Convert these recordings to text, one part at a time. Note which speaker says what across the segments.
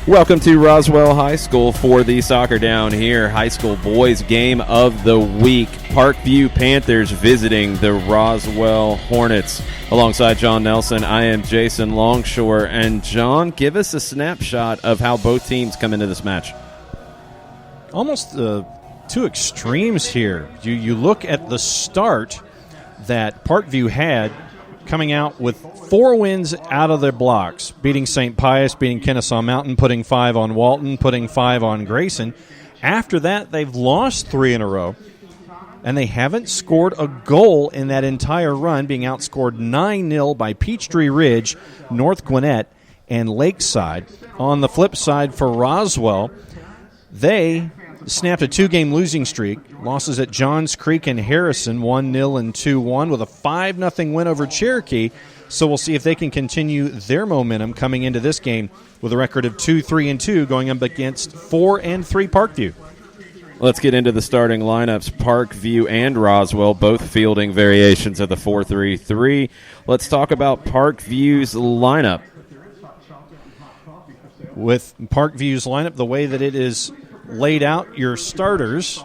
Speaker 1: Welcome to Roswell High School for the Soccer Down Here High School Boys Game of the Week. Parkview Panthers visiting the Roswell Hornets. Alongside John Nelson, I am Jason Longshore. And John, give us a snapshot of how both teams come into this match.
Speaker 2: Almost two extremes here. You look at the start that Parkview had, coming out with 4 wins out of their blocks, beating St. Pius, beating Kennesaw Mountain, putting 5 on Walton, putting 5 on Grayson. After that, they've lost 3 in a row, and they haven't scored a goal in that entire run, being outscored 9-0 by Peachtree Ridge, North Gwinnett, and Lakeside. On the flip side for Roswell, they snapped a 2-game losing streak. Losses at Johns Creek and Harrison, 1-0 and 2-1, with a 5-0 win over Cherokee. So we'll see if they can continue their momentum coming into this game with a record of 2-3-2, going up against 4-3 Parkview.
Speaker 1: Let's get into the starting lineups. Parkview and Roswell both fielding variations of the 4-3-3. Let's talk about Parkview's lineup.
Speaker 2: With Parkview's lineup, the way that it is laid out, your starters,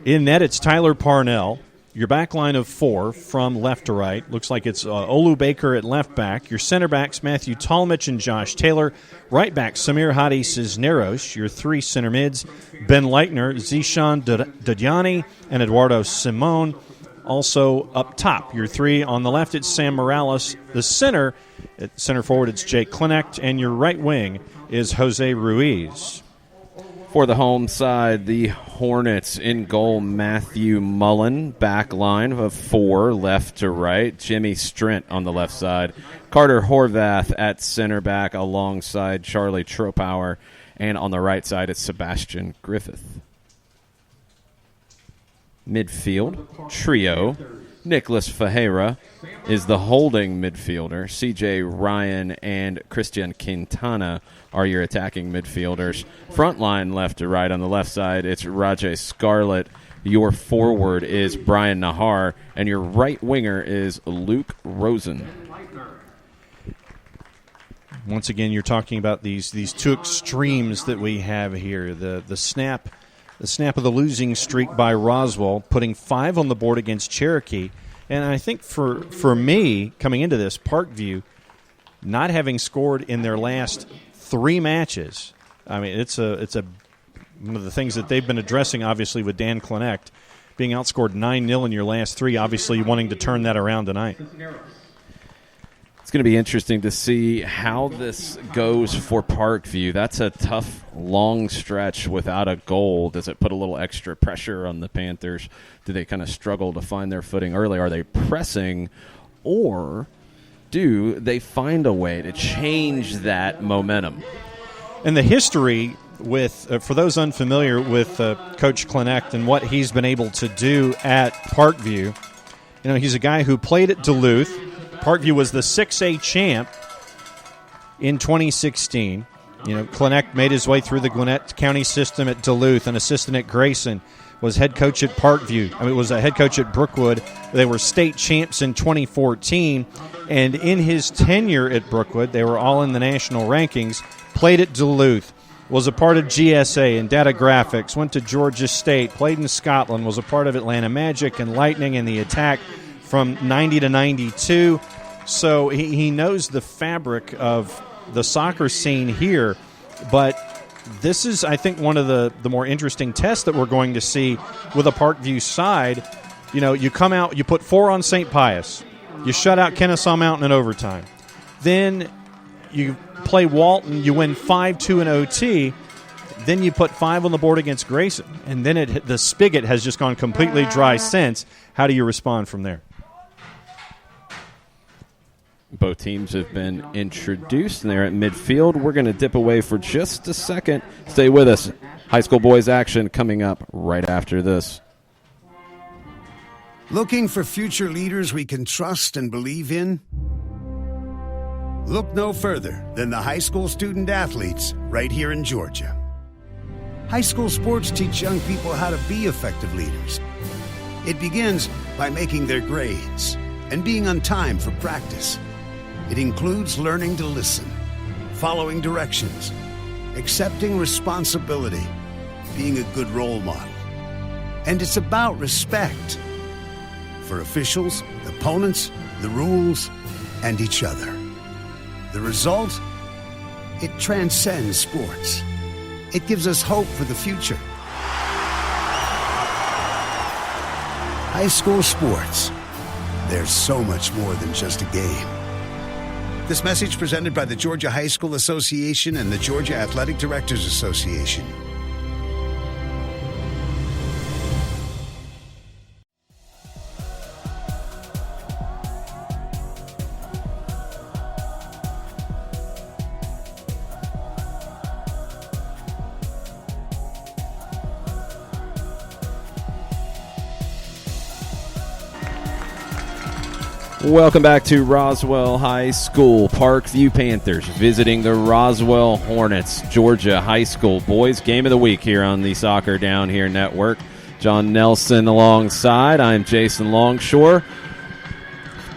Speaker 2: in net it's Tyler Parnell. Your back line of 4 from left to right. Looks like it's Olu Baker at left back. Your center backs, Matthew Tolmich and Josh Taylor. Right back, Samir Hadi Cisneros. Your 3 center mids, Ben Leitner, Zishan Dudyani, and Eduardo Simone. Also up top, your 3 on the left, it's Sam Morales. The center, at center forward, it's Jake Klinecht. And your right wing is Jose Ruiz.
Speaker 1: For the home side, the Hornets in goal, Matthew Mullen. Back line of 4, left to right. Jimmy Strent on the left side. Carter Horvath at center back alongside Charlie Tropauer. And on the right side, it's Sebastian Griffith. Midfield, trio. Nicholas Fajera is the holding midfielder. C.J. Ryan and Christian Quintana are your attacking midfielders. Front line left to right. On the left side, it's Rajay Scarlett. Your forward is Brian Nahar. And your right winger is Luke Rosen.
Speaker 2: Once again, you're talking about these two extremes that we have here. The snap of the losing streak by Roswell, putting 5 on the board against Cherokee. And I think for me, coming into this, Parkview, not having scored in their last 3 matches, I mean, it's one of the things that they've been addressing, obviously, with Dan Klinecht, being outscored 9-0 in your last 3, obviously wanting to turn that around tonight.
Speaker 1: It's going to be interesting to see how this goes for Parkview. That's a tough, long stretch without a goal. Does it put a little extra pressure on the Panthers? Do they kind of struggle to find their footing early? Are they pressing, or do they find a way to change that momentum?
Speaker 2: And the history with, for those unfamiliar with Coach Klinecht and what he's been able to do at Parkview, he's a guy who played at Duluth. Parkview was the 6A champ in 2016. Klinecht made his way through the Gwinnett County system at Duluth, an assistant at Grayson, was head coach at Parkview. Was a head coach at Brookwood. They were state champs in 2014, and in his tenure at Brookwood, they were all in the national rankings, played at Duluth, was a part of GSA and data graphics, went to Georgia State, played in Scotland, was a part of Atlanta Magic and Lightning and the Attack from 90 to 92. So he knows the fabric of the soccer scene here. But this is, I think, one of the more interesting tests that we're going to see with a Parkview side. You come out, you put 4 on St. Pius. You shut out Kennesaw Mountain in overtime. Then you play Walton, you win 5-2 in OT. Then you put 5 on the board against Grayson. And then the spigot has just gone completely dry since. How do you respond from there?
Speaker 1: Both teams have been introduced, and they're at midfield. We're going to dip away for just a second. Stay with us. High school boys action coming up right after this.
Speaker 3: Looking for future leaders we can trust and believe in? Look no further than the high school student athletes right here in Georgia. High school sports teach young people how to be effective leaders. It begins by making their grades and being on time for practice. It includes learning to listen, following directions, accepting responsibility, being a good role model. And it's about respect for officials, opponents, the rules, and each other. The result? It transcends sports. It gives us hope for the future. High school sports. There's so much more than just a game. This message presented by the Georgia High School Association and the Georgia Athletic Directors Association.
Speaker 1: Welcome back to Roswell High School. Parkview Panthers visiting the Roswell Hornets. Georgia High School boys game of the week here on the Soccer Down Here Network. John Nelson alongside. I'm Jason Longshore.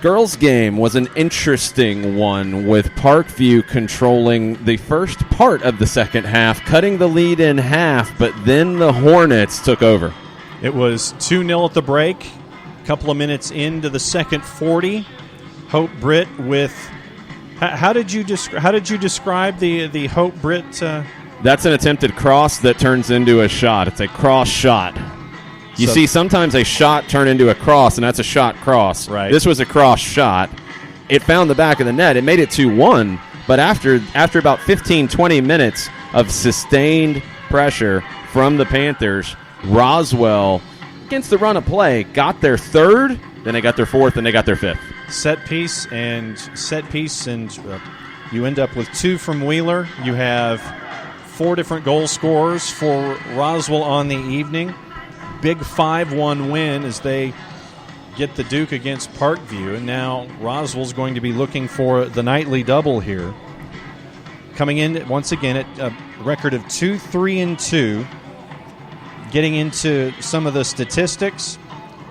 Speaker 1: Girls game was an interesting one with Parkview controlling the first part of the second half, cutting the lead in half, but then the Hornets took over.
Speaker 2: It was 2-0 at the break. Couple of minutes into the second 40, Hope Britt with. How did you describe the Hope Britt?
Speaker 1: That's an attempted cross that turns into a shot. It's a cross shot. You see sometimes a shot turn into a cross, and that's a shot cross.
Speaker 2: Right.
Speaker 1: This was a cross shot. It found the back of the net. It made it 2-1, but after about 15, 20 minutes of sustained pressure from the Panthers, Roswell, against the run of play, got their third, then they got their fourth, and they got their fifth.
Speaker 2: Set piece, and you end up with 2 from Wheeler. You have 4 different goal scorers for Roswell on the evening. Big 5-1 win as they get the Duke against Parkview, and now Roswell's going to be looking for the nightly double here. Coming in once again at a record of 2-3-2. Getting into some of the statistics,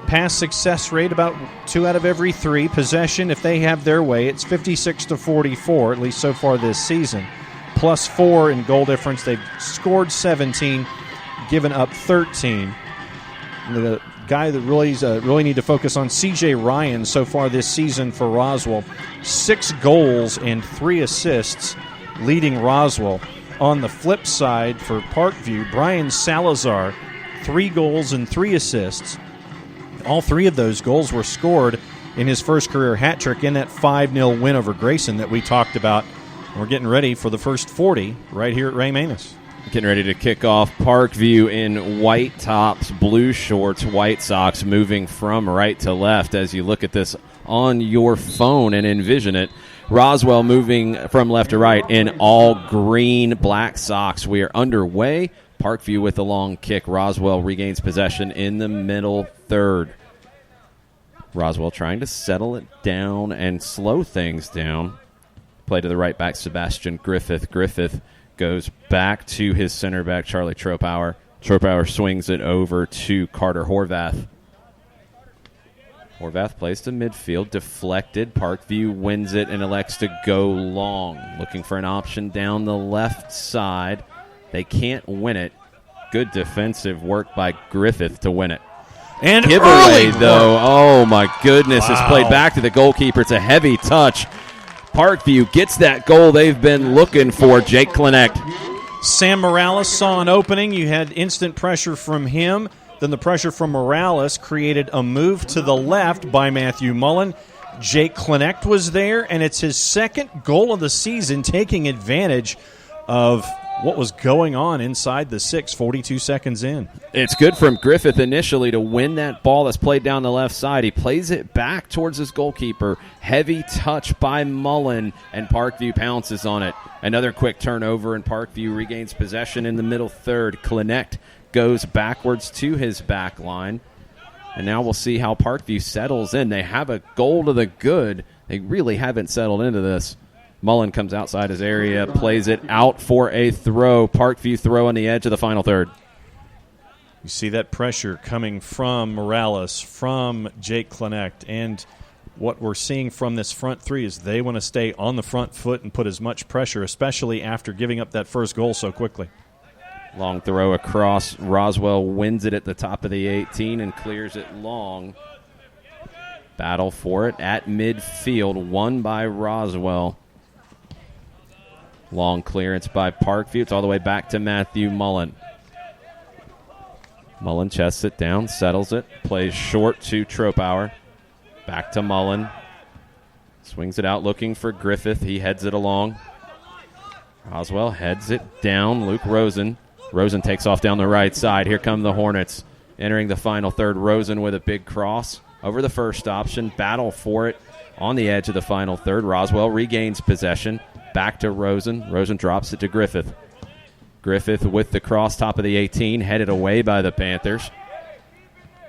Speaker 2: pass success rate about 2 out of every 3. Possession, if they have their way, it's 56-44, at least so far this season. +4 in goal difference. They've scored 17, given up 13. The guy that really need to focus on, C.J. Ryan, so far this season for Roswell. 6 goals and 3 assists, leading Roswell. On the flip side for Parkview, Brian Salazar, 3 goals and 3 assists. All 3 of those goals were scored in his first career hat trick in that 5-0 win over Grayson that we talked about. We're getting ready for the first 40 right here at Ray Manus.
Speaker 1: Getting ready to kick off Parkview in white tops, blue shorts, white socks, moving from right to left as you look at this on your phone and envision it. Roswell moving from left to right in all green, black socks. We are underway. Parkview with a long kick. Roswell regains possession in the middle third. Roswell trying to settle it down and slow things down. Play to the right back, Sebastian Griffith. Griffith goes back to his center back, Charlie Tropauer. Tropauer swings it over to Carter Horvath. Horvath plays to midfield, deflected. Parkview wins it and elects to go long. Looking for an option down the left side. They can't win it. Good defensive work by Griffith to win it.
Speaker 2: And
Speaker 1: giveaway, though. Oh, my goodness. Wow. It's played back to the goalkeeper. It's a heavy touch. Parkview gets that goal they've been looking for, Jake Klenect.
Speaker 2: Sam Morales saw an opening. You had instant pressure from him. Then the pressure from Morales created a move to the left by Matthew Mullen. Jake Klenect was there, and it's his second goal of the season, taking advantage of what was going on inside the 42 seconds in.
Speaker 1: It's good from Griffith initially to win that ball that's played down the left side. He plays it back towards his goalkeeper. Heavy touch by Mullen, and Parkview pounces on it. Another quick turnover, and Parkview regains possession in the middle third. Klenect goes backwards to his back line. And now we'll see how Parkview settles in. They have a goal to the good. They really haven't settled into this. Mullen comes outside his area, plays it out for a throw. Parkview throw on the edge of the final third.
Speaker 2: You see that pressure coming from Morales, from Jake Klenect, and what we're seeing from this front three is they want to stay on the front foot and put as much pressure, especially after giving up that first goal so quickly.
Speaker 1: Long throw across. Roswell wins it at the top of the 18 and clears it long. Battle for it at midfield, won by Roswell. Long clearance by Parkview. It's all the way back to Matthew Mullen. Mullen chests it down, settles it, plays short to Tropower. Back to Mullen. Swings it out looking for Griffith. He heads it along. Roswell heads it down. Luke Rosen. Rosen takes off down the right side. Here come the Hornets. Entering the final third, Rosen with a big cross over the first option. Battle for it on the edge of the final third. Roswell regains possession. Back to Rosen. Rosen drops it to Griffith. Griffith with the cross, top of the 18, headed away by the Panthers.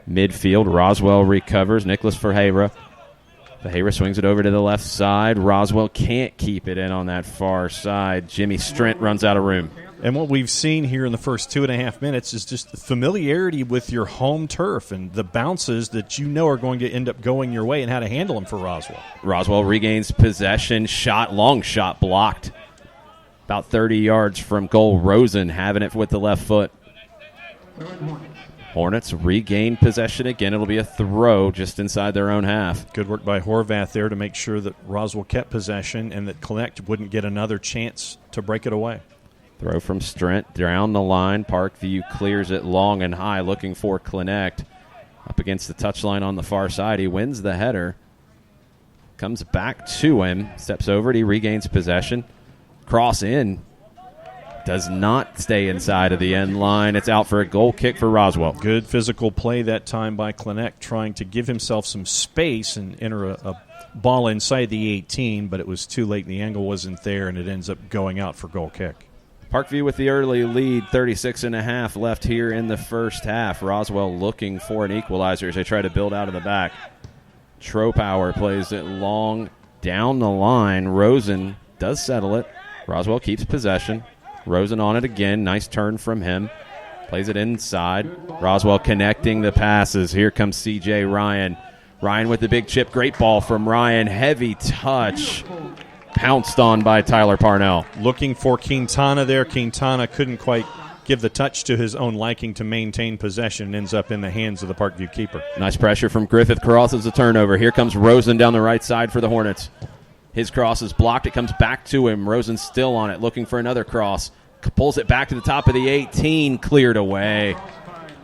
Speaker 1: Midfield, Roswell recovers. Nicholas Verheira. Verheira swings it over to the left side. Roswell can't keep it in on that far side. Jimmy Strent runs out of room.
Speaker 2: And what we've seen here in the first 2.5 minutes is just the familiarity with your home turf and the bounces that you know are going to end up going your way and how to handle them for Roswell.
Speaker 1: Roswell regains possession. Long shot blocked. About 30 yards from goal. Rosen having it with the left foot. Hornets regain possession again. It'll be a throw just inside their own half.
Speaker 2: Good work by Horvath there to make sure that Roswell kept possession and that Connect wouldn't get another chance to break it away.
Speaker 1: Throw from Strent down the line. Parkview clears it long and high, looking for Connect. Up against the touchline on the far side. He wins the header. Comes back to him. Steps over it. He regains possession. Cross in. Does not stay inside of the end line. It's out for a goal kick for Roswell.
Speaker 2: Good physical play that time by Connect, trying to give himself some space and enter a ball inside the 18, but it was too late. The angle wasn't there, and it ends up going out for goal kick.
Speaker 1: Parkview with the early lead, 36.5 left here in the first half. Roswell looking for an equalizer as they try to build out of the back. Tropower plays it long down the line. Rosen does settle it. Roswell keeps possession. Rosen on it again. Nice turn from him. Plays it inside. Roswell connecting the passes. Here comes C.J. Ryan. Ryan with the big chip. Great ball from Ryan. Heavy touch. Pounced on by Tyler Parnell.
Speaker 2: Looking for Quintana there. Quintana couldn't quite give the touch to his own liking to maintain possession and ends up in the hands of the Parkview keeper.
Speaker 1: Nice pressure from Griffith. Crosses the turnover. Here comes Rosen down the right side for the Hornets. His cross is blocked. It comes back to him. Rosen's still on it, looking for another cross. Pulls it back to the top of the 18. Cleared away.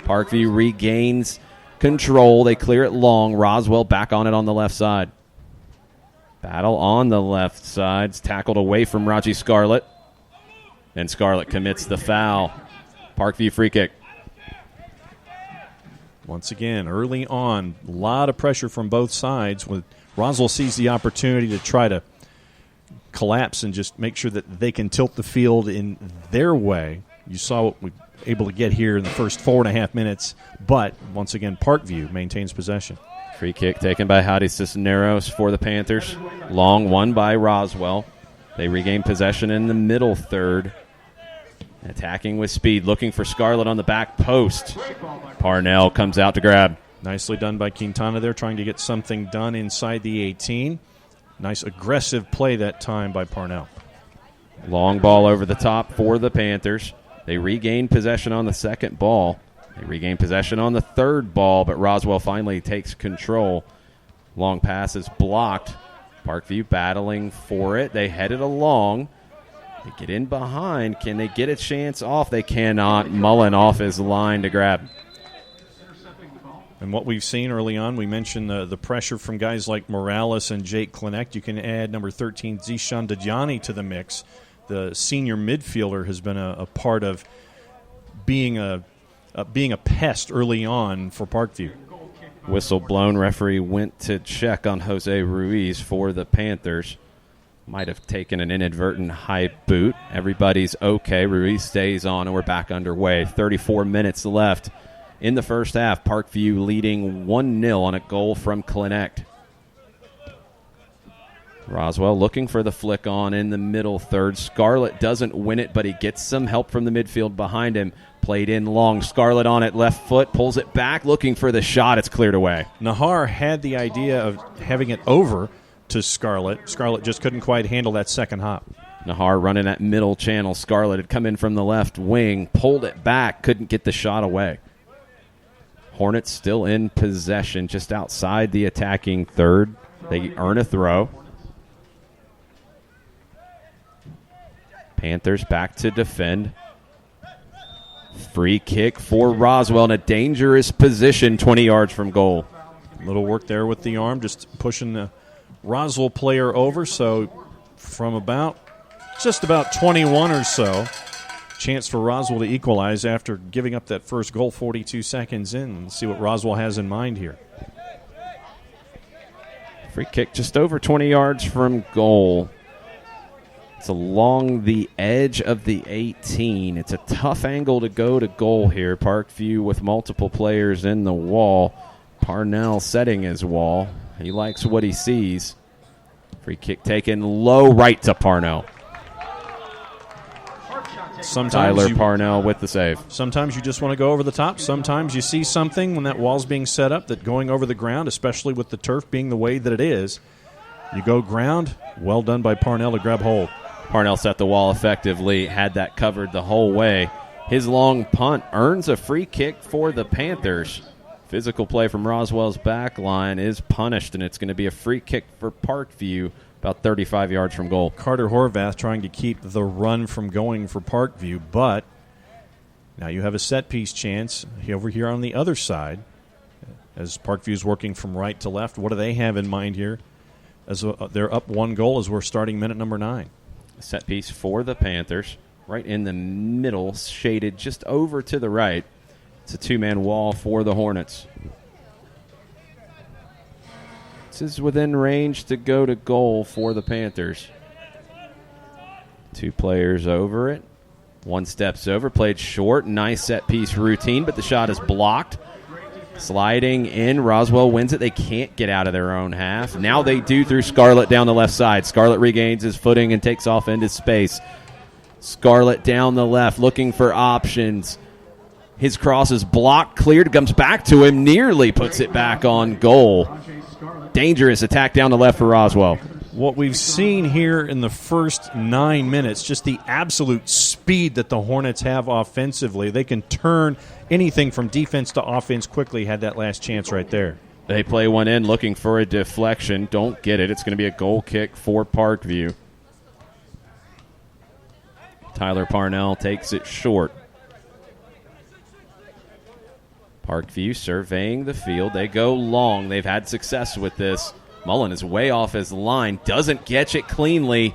Speaker 1: Parkview regains control. They clear it long. Roswell back on it on the left side. Battle on the left side. It's tackled away from Raji Scarlett. And Scarlett commits the foul. Parkview free kick.
Speaker 2: Once again, early on, a lot of pressure from both sides. With Roswell sees the opportunity to try to collapse and just make sure that they can tilt the field in their way. You saw what we were able to get here in the first 4.5 minutes, but once again, Parkview maintains possession.
Speaker 1: Free kick taken by Hadi Cisneros for the Panthers. Long one by Roswell. They regain possession in the middle third. Attacking with speed, looking for Scarlett on the back post. Parnell comes out to grab.
Speaker 2: Nicely done by Quintana there, trying to get something done inside the 18. Nice aggressive play that time by Parnell.
Speaker 1: Long ball over the top for the Panthers. They regain possession on the second ball. They regain possession on the third ball, but Roswell finally takes control. Long pass is blocked. Parkview battling for it. They head it along. They get in behind. Can they get a chance off? They cannot. Mullen off his line to grab.
Speaker 2: And what we've seen early on, we mentioned the pressure from guys like Morales and Jake Connect. You can add number 13, Zishan Dajani, to the mix. The senior midfielder has been a part of being a pest early on for Parkview.
Speaker 1: Whistle blown. Referee went to check on Jose Ruiz for the Panthers. Might have taken an inadvertent high boot. Everybody's okay. Ruiz stays on, and we're back underway. 34 minutes left in the first half. Parkview leading 1-0 on a goal from Connect. Roswell looking for the flick on in the middle third. Scarlett doesn't win it, but he gets some help from the midfield behind him. Played in long. Scarlett on it, left foot, pulls it back, looking for the shot. It's cleared away.
Speaker 2: Nahar had the idea of having it over to Scarlett. Scarlett just couldn't quite handle that second hop.
Speaker 1: Nahar running that middle channel. Scarlett had come in from the left wing, pulled it back, couldn't get the shot away. Hornets still in possession just outside the attacking third. They earn a throw. Panthers back to defend. Free kick for Roswell in a dangerous position 20 yards from goal.
Speaker 2: A little work there with the arm, just pushing the Roswell player over. So from just about 21 or so, chance for Roswell to equalize after giving up that first goal 42 seconds in. Let's see what Roswell has in mind here.
Speaker 1: Free kick just over 20 yards from goal. It's along the edge of the 18. It's a tough angle to go to goal here. Parkview with multiple players in the wall. Parnell setting his wall. He likes what he sees. Free kick taken low right to Parnell. Tyler Parnell with the save.
Speaker 2: Sometimes you just want to go over the top. Sometimes you see something when that wall's being set up that going over the ground, especially with the turf being the way that it is, you go ground. Well done by Parnell to grab hold.
Speaker 1: Parnell set the wall effectively, had that covered the whole way. His long punt earns a free kick for the Panthers. Physical play from Roswell's back line is punished, and it's going to be a free kick for Parkview about 35 yards from goal.
Speaker 2: Carter Horvath trying to keep the run from going for Parkview, but now you have a set-piece chance over here on the other side as Parkview's working from right to left. What do they have in mind here? As they're up 1 goal as we're starting minute number 9.
Speaker 1: Set piece for the Panthers, right in the middle, shaded just over to the right. It's a 2-man wall for the Hornets. This is within range to go to goal for the Panthers. 2 players over it. 1 steps over, played short. Nice set piece routine, but the shot is blocked. Sliding in, Roswell wins it. They can't get out of their own half. Now they do through Scarlett down the left side. Scarlett regains his footing and takes off into space. Scarlett down the left, looking for options. His cross is blocked, cleared, comes back to him, nearly puts it back on goal. Dangerous attack down the left for Roswell.
Speaker 2: What we've seen here in the first 9 minutes, just the absolute speed that the Hornets have offensively. They can turn anything from defense to offense quickly. Had that last chance right there.
Speaker 1: They play one in looking for a deflection. Don't get it. It's going to be a goal kick for Parkview. Tyler Parnell takes it short. Parkview surveying the field. They go long. They've had success with this. Mullen is way off his line. Doesn't catch it cleanly.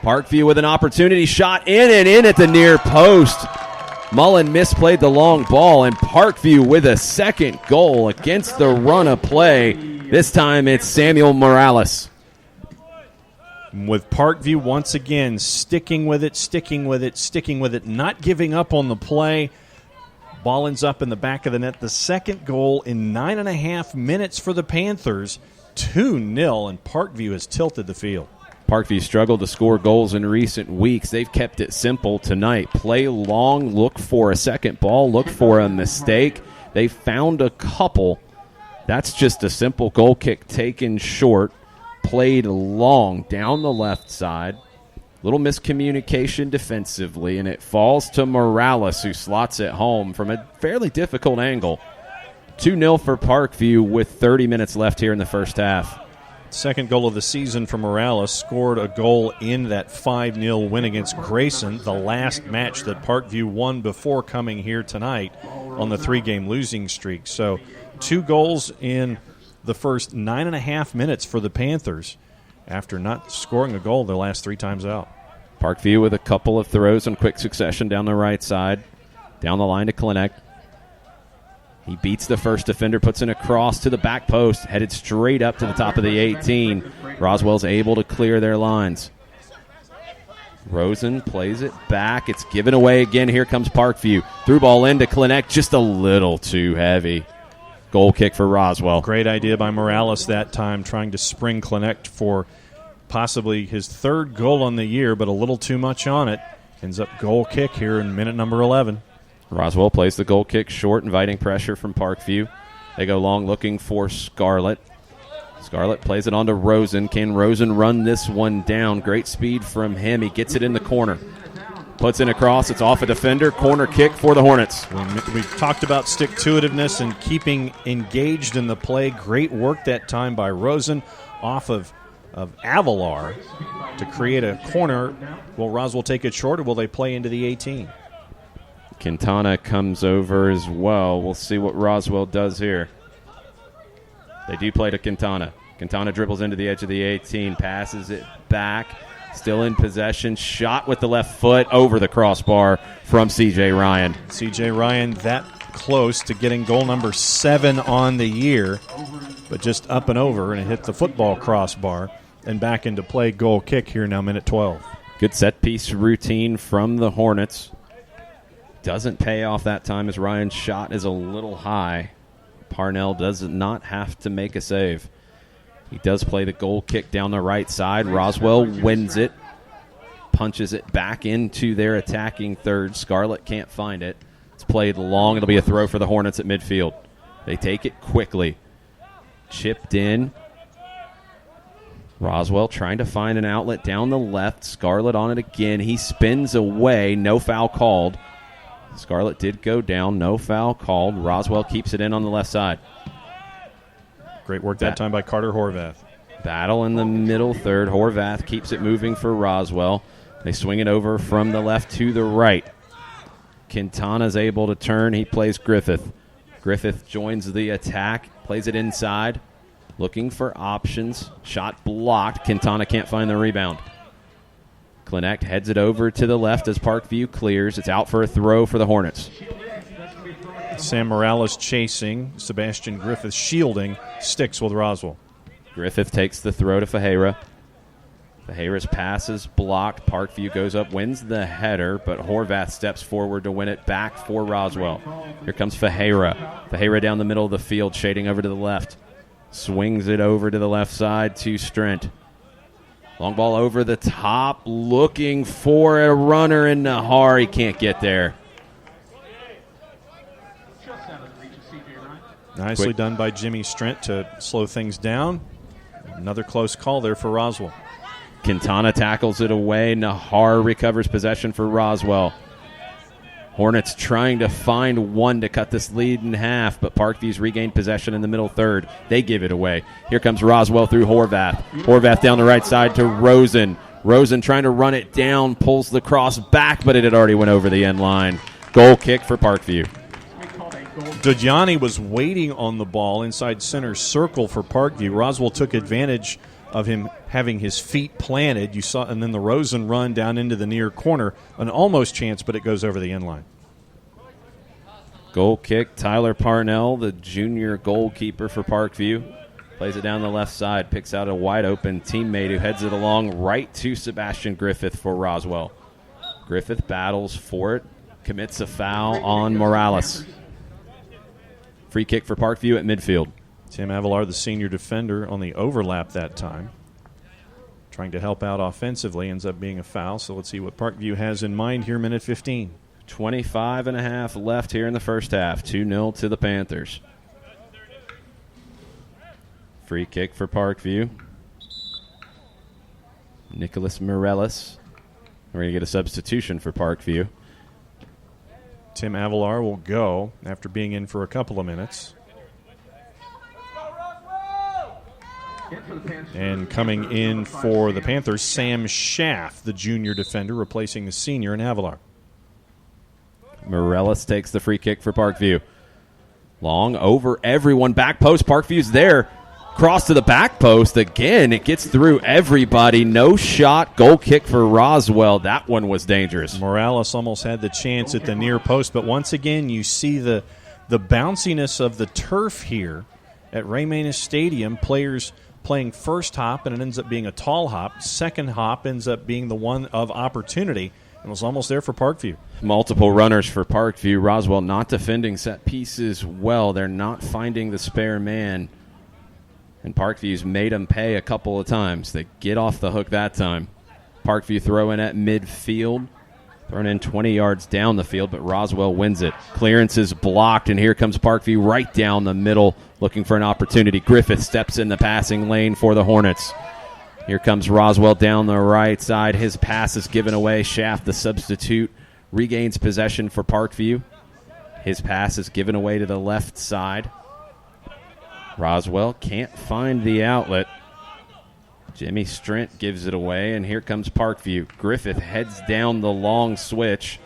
Speaker 1: Parkview with an opportunity. Shot in at the near post. Mullen misplayed the long ball, and Parkview with a second goal against the run of play. This time it's Samuel Morales.
Speaker 2: With Parkview once again sticking with it, not giving up on the play. Ball ends up in the back of the net. The second goal in 9.5 minutes for the Panthers. 2-0, and Parkview has tilted the field.
Speaker 1: Parkview struggled to score goals in recent weeks. They've kept it simple tonight. Play long, look for a second ball, look for a mistake. They found a couple. That's just a simple goal kick taken short. Played long down the left side. Little miscommunication defensively, and it falls to Morales, who slots it home from a fairly difficult angle. 2-0 for Parkview with 30 minutes left here in the first half.
Speaker 2: Second goal of the season for Morales. Scored a goal in that 5-0 win against Grayson, the last match that Parkview won before coming here tonight on the 3-game losing streak. So 2 goals in the first 9.5 minutes for the Panthers after not scoring a goal their last 3 times out.
Speaker 1: Parkview with a couple of throws in quick succession down the right side. Down the line to Klinek. He beats the first defender, puts in a cross to the back post, headed straight up to the top of the 18. Roswell's able to clear their lines. Rosen plays it back. It's given away again. Here comes Parkview. Through ball into Klinek, just a little too heavy. Goal kick for Roswell.
Speaker 2: Great idea by Morales that time, trying to spring Klinek for possibly his third goal on the year, but a little too much on it. Ends up goal kick here in minute number 11.
Speaker 1: Roswell plays the goal kick short, inviting pressure from Parkview. They go long looking for Scarlett. Scarlett plays it on to Rosen. Can Rosen run this one down? Great speed from him. He gets it in the corner. Puts in a cross. It's off a defender. Corner kick for the Hornets.
Speaker 2: We talked about stick-to-itiveness and keeping engaged in the play. Great work that time by Rosen off of Avalar to create a corner. Will Roswell take it short, or will they play into the 18?
Speaker 1: Quintana comes over as well. We'll see what Roswell does here. They do play to Quintana. Quintana dribbles into the edge of the 18, passes it back. Still in possession. Shot with the left foot over the crossbar from C.J. Ryan.
Speaker 2: C.J. Ryan that close to getting goal number 7 on the year, but just up and over, and it hit the football crossbar. And back into play, goal kick here now, minute 12.
Speaker 1: Good set-piece routine from the Hornets. Doesn't pay off that time as Ryan's shot is a little high. Parnell does not have to make a save. He does play the goal kick down the right side. Roswell wins it, punches it back into their attacking third. Scarlett can't find it. It's played long. It'll be a throw for the Hornets at midfield. They take it quickly. Chipped in. Roswell trying to find an outlet down the left. Scarlett on it again. He spins away. No foul called. Scarlett did go down. No foul called. Roswell keeps it in on the left side.
Speaker 2: Great work that time by Carter Horvath.
Speaker 1: Battle in the middle third. Horvath keeps it moving for Roswell. They swing it over from the left to the right. Quintana's able to turn. He plays Griffith. Griffith joins the attack. Plays it inside. Looking for options. Shot blocked. Quintana can't find the rebound. Klenect heads it over to the left as Parkview clears. It's out for a throw for the Hornets.
Speaker 2: Sam Morales chasing. Sebastian Griffith shielding. Sticks with Roswell.
Speaker 1: Griffith takes the throw to Fajera. Fajera's pass is blocked. Parkview goes up, wins the header, but Horvath steps forward to win it back for Roswell. Here comes Fajera. Fajera down the middle of the field, shading over to the left. Swings it over to the left side to Strent. Long ball over the top, looking for a runner in Nahar. He can't get there.
Speaker 2: Nicely done by Jimmy Strent to slow things down. Another close call there for Roswell.
Speaker 1: Quintana tackles it away. Nahar recovers possession for Roswell. Hornets trying to find one to cut this lead in half, but Parkview's regained possession in the middle third. They give it away. Here comes Roswell through Horvath. Horvath down the right side to Rosen. Rosen trying to run it down, pulls the cross back, but it had already went over the end line. Goal kick for Parkview.
Speaker 2: Dojani was waiting on the ball inside center circle for Parkview. Roswell took advantage of him having his feet planted. You saw, and then the Rosen run down into the near corner. An almost chance, but it goes over the end line.
Speaker 1: Goal kick, Tyler Parnell, the junior goalkeeper for Parkview. Plays it down the left side, picks out a wide-open teammate who heads it along right to Sebastian Griffith for Roswell. Griffith battles for it, commits a foul on Morales. Free kick for Parkview at midfield.
Speaker 2: Tim Avalar, the senior defender, on the overlap that time. Trying to help out offensively, ends up being a foul. So let's see what Parkview has in mind here, minute 15.
Speaker 1: 25 and a half left here in the first half. 2-0 to the Panthers. Free kick for Parkview. Nicholas Morales. We're going to get a substitution for Parkview.
Speaker 2: Tim Avalar will go after being in for a couple of minutes. And coming in for the Panthers, Sam Schaff, the junior defender, replacing the senior in Avalar.
Speaker 1: Morales takes the free kick for Parkview. Long over everyone. Back post. Parkview's there. Cross to the back post again. It gets through everybody. No shot. Goal kick for Roswell. That one was dangerous.
Speaker 2: Morales almost had the chance at the near post, but once again you see the bounciness of the turf here at Ray Manus Stadium. Players playing first hop, and it ends up being a tall hop. Second hop ends up being the one of opportunity, and was almost there for Parkview.
Speaker 1: Multiple runners for Parkview. Roswell not defending set pieces well. They're not finding the spare man. And Parkview's made them pay a couple of times. They get off the hook that time. Parkview throwing at midfield. Thrown in 20 yards down the field, but Roswell wins it. Clearance is blocked, and here comes Parkview right down the middle looking for an opportunity. Griffith steps in the passing lane for the Hornets. Here comes Roswell down the right side. His pass is given away. Schaff, the substitute, regains possession for Parkview. His pass is given away to the left side. Roswell can't find the outlet. Jimmy Strent gives it away, and here comes Parkview. Griffith heads down the long switch,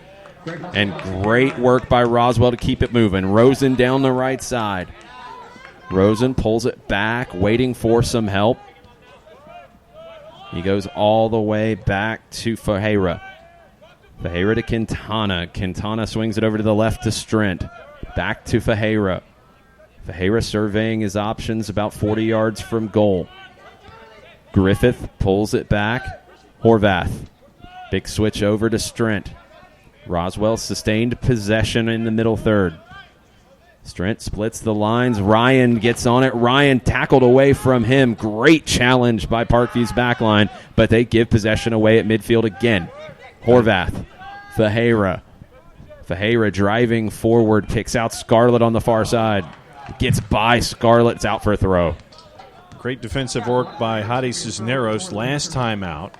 Speaker 1: and great work by Roswell to keep it moving. Rosen down the right side. Rosen pulls it back, waiting for some help. He goes all the way back to Fajera. Fajera to Quintana. Quintana swings it over to the left to Strent. Back to Fajera. Fajera surveying his options about 40 yards from goal. Griffith pulls it back. Horvath. Big switch over to Strent. Roswell sustained possession in the middle third. Strent splits the lines. Ryan gets on it. Ryan tackled away from him. Great challenge by Parkview's backline, but they give possession away at midfield again. Horvath. Fajera. Fajera driving forward. Picks out Scarlett on the far side. Gets by Scarlett. It's out for a throw.
Speaker 2: Great defensive work by Hadi Cisneros last time out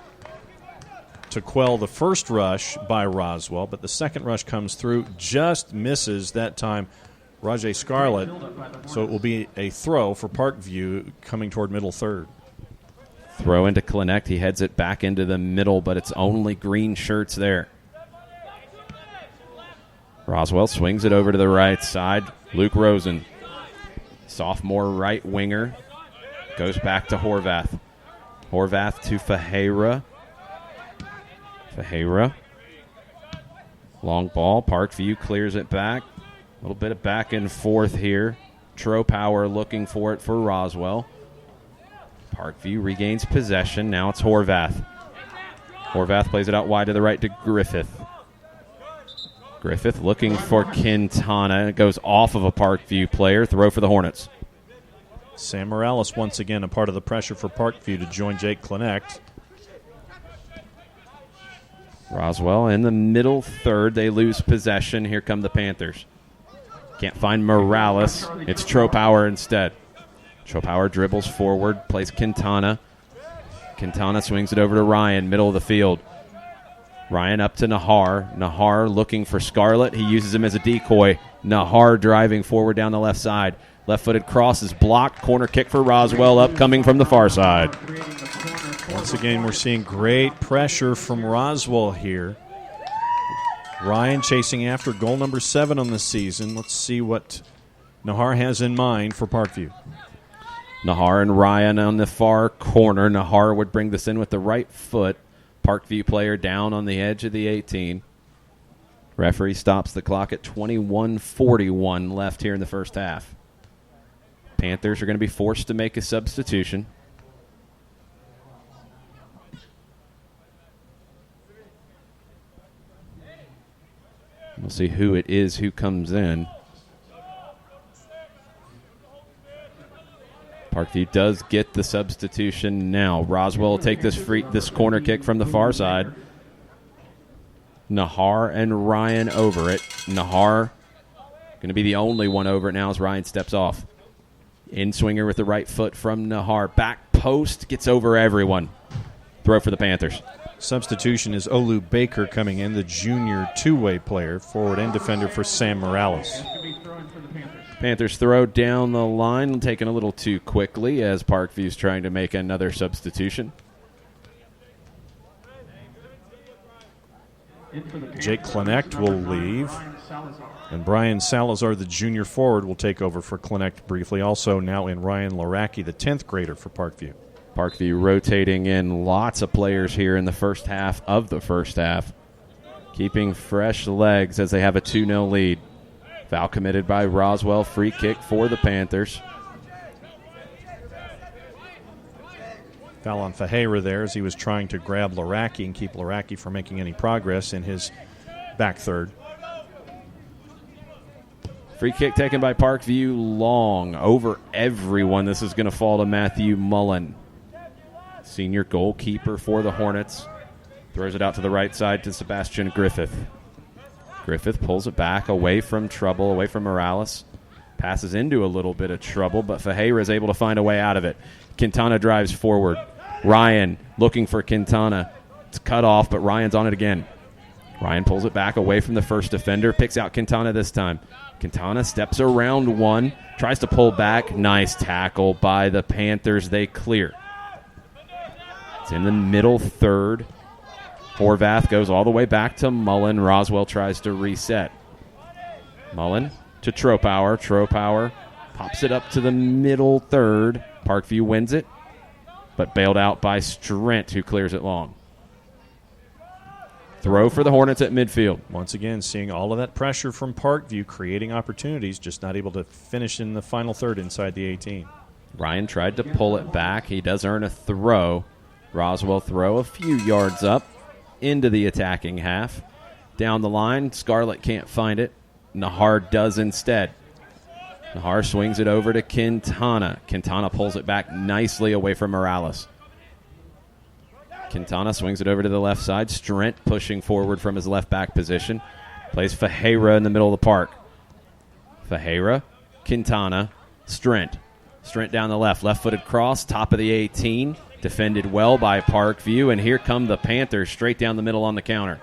Speaker 2: to quell the first rush by Roswell, but the second rush comes through, just misses that time Rajay Scarlett, so it will be a throw for Parkview coming toward middle third.
Speaker 1: Throw into Klenect. He heads it back into the middle, but it's only green shirts there. Roswell swings it over to the right side. Luke Rosen, sophomore right winger, goes back to Horvath. Horvath to Fajera. Fajera. Long ball. Parkview clears it back. A little bit of back and forth here. Tropower looking for it for Roswell. Parkview regains possession. Now it's Horvath. Horvath plays it out wide to the right to Griffith. Griffith looking for Quintana. It goes off of a Parkview player. Throw for the Hornets.
Speaker 2: Sam Morales once again a part of the pressure for Parkview to join Jake Klenect.
Speaker 1: Roswell in the middle third. They lose possession. Here come the Panthers. Can't find Morales. It's Tropower instead. Tropower dribbles forward, plays Quintana. Quintana swings it over to Ryan, middle of the field. Ryan up to Nahar. Nahar looking for Scarlett. He uses him as a decoy. Nahar driving forward down the left side. Left-footed cross is blocked. Corner kick for Roswell upcoming from the far side.
Speaker 2: Once again, we're seeing great pressure from Roswell here. Ryan chasing after goal number 7 on the season. Let's see what Nahar has in mind for Parkview.
Speaker 1: Nahar and Ryan on the far corner. Nahar would bring this in with the right foot. Parkview player down on the edge of the 18. Referee stops the clock at 21:41 left here in the first half. Panthers are going to be forced to make a substitution. We'll see who it is who comes in. Parkview does get the substitution now. Roswell will take this corner kick from the far side. Nahar and Ryan over it. Nahar going to be the only one over it now as Ryan steps off. In-swinger with the right foot from Nahar. Back post, gets over everyone. Throw for the Panthers.
Speaker 2: Substitution is Olu Baker coming in, the junior two-way player, forward and defender for Sam Morales.
Speaker 1: Panthers throw down the line, taken a little too quickly as Parkview's trying to make another substitution.
Speaker 2: Jake Klenect will leave, and Brian Salazar, the junior forward, will take over for Klenect briefly. Also now in Ryan Laraki, the 10th grader for Parkview.
Speaker 1: Parkview rotating in lots of players here in the first half of the first half, keeping fresh legs as they have a 2-0 lead. Foul committed by Roswell. Free kick for the Panthers.
Speaker 2: Foul on Fajera there as he was trying to grab Laraki and keep Laraki from making any progress in his back third.
Speaker 1: Free kick taken by Parkview, long, over everyone. This is going to fall to Matthew Mullen, senior goalkeeper for the Hornets. Throws it out to the right side to Sebastian Griffith. Griffith pulls it back away from trouble, away from Morales. Passes into a little bit of trouble, but Fajera is able to find a way out of it. Quintana drives forward. Ryan looking for Quintana. It's cut off, but Ryan's on it again. Ryan pulls it back away from the first defender, picks out Quintana this time. Quintana steps around one, tries to pull back. Nice tackle by the Panthers. They clear. It's in the middle third. Horvath goes all the way back to Mullen. Roswell tries to reset. Mullen to Tropower. Tropower pops it up to the middle third. Parkview wins it, but bailed out by Strent, who clears it long. Throw for the Hornets at midfield.
Speaker 2: Once again, seeing all of that pressure from Parkview, creating opportunities, just not able to finish in the final third inside the 18.
Speaker 1: Ryan tried to pull it back. He does earn a throw. Roswell throw a few yards up into the attacking half. Down the line, Scarlett can't find it. Nahar does instead. Nahar swings it over to Quintana. Quintana pulls it back nicely away from Morales. Quintana swings it over to the left side. Strent pushing forward from his left back position. Plays Fajera in the middle of the park. Fajera, Quintana, Strent. Strent down the left. Left-footed cross, top of the 18. Defended well by Parkview. And here come the Panthers straight down the middle on the counter.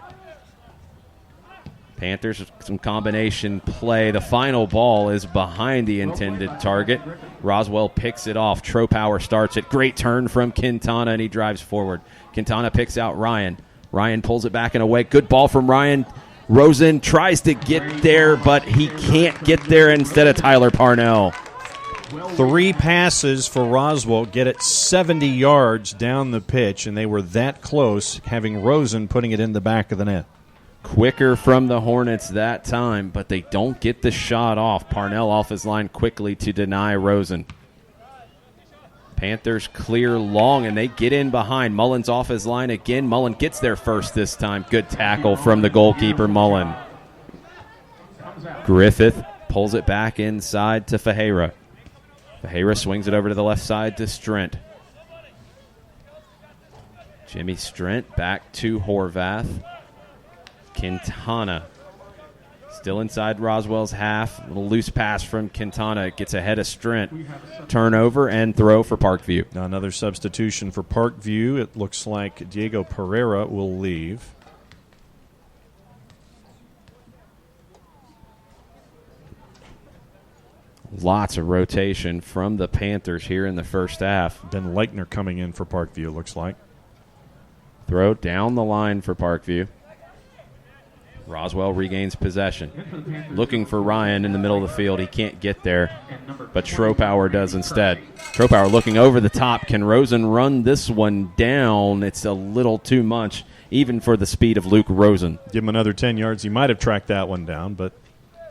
Speaker 1: Panthers, some combination play. The final ball is behind the intended target. Roswell picks it off. Tropower starts it. Great turn from Quintana, and he drives forward. Quintana picks out Ryan. Ryan pulls it back and away. Good ball from Ryan. Rosen tries to get there, but he can't get there instead of Tyler Parnell.
Speaker 2: 3 passes for Roswell get it 70 yards down the pitch, and they were that close, having Rosen putting it in the back of the net.
Speaker 1: Quicker from the Hornets that time, but they don't get the shot off. Parnell off his line quickly to deny Rosen. Panthers clear long, and they get in behind. Mullen's off his line again. Mullen gets there first this time. Good tackle from the goalkeeper, Mullen. Griffith pulls it back inside to Fajera. Fajera swings it over to the left side to Strent. Jimmy Strent back to Horvath. Quintana still inside Roswell's half. A little loose pass from Quintana. Gets ahead of Strent. Turnover and throw for Parkview.
Speaker 2: Now another substitution for Parkview. It looks like Diego Pereira will leave.
Speaker 1: Lots of rotation from the Panthers here in the first half.
Speaker 2: Ben Leichner coming in for Parkview, it looks like.
Speaker 1: Throw down the line for Parkview. Roswell regains possession. Looking for Ryan in the middle of the field. He can't get there, but Tropower does instead. Tropower looking over the top. Can Rosen run this one down? It's a little too much, even for the speed of Luke Rosen.
Speaker 2: Give him another 10 yards. He might have tracked that one down, but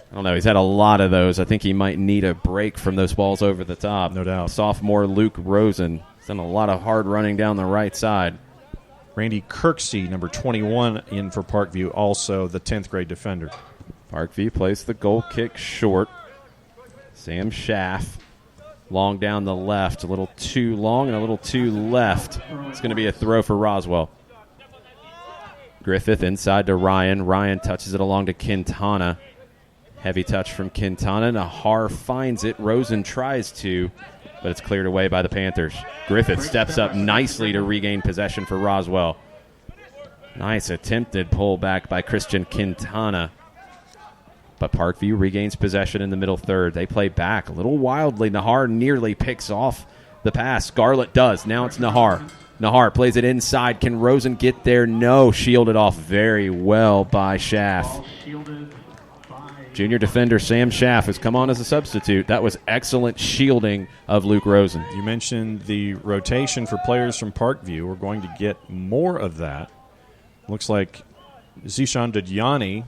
Speaker 1: I don't know. He's had a lot of those. I think he might need a break from those balls over the top.
Speaker 2: No doubt.
Speaker 1: Sophomore Luke Rosen. He's done a lot of hard running down the right side.
Speaker 2: Randy Kirksey, number 21, in for Parkview, also the 10th grade defender.
Speaker 1: Parkview plays the goal kick short. Sam Schaff, long down the left. A little too long and a little too left. It's going to be a throw for Roswell. Griffith inside to Ryan. Ryan touches it along to Quintana. Heavy touch from Quintana. Nahar finds it. Rosen tries to, but it's cleared away by the Panthers. Griffith steps up nicely to regain possession for Roswell. Nice attempted pullback by Christian Quintana. But Parkview regains possession in the middle third. They play back a little wildly. Nahar nearly picks off the pass. Scarlett does. Now it's Nahar. Nahar plays it inside. Can Rosen get there? No. Shielded off very well by Schaff. Junior defender Sam Schaff has come on as a substitute. That was excellent shielding of Luke Rosen.
Speaker 2: You mentioned the rotation for players from Parkview. We're going to get more of that. Looks like Zishan Dudjani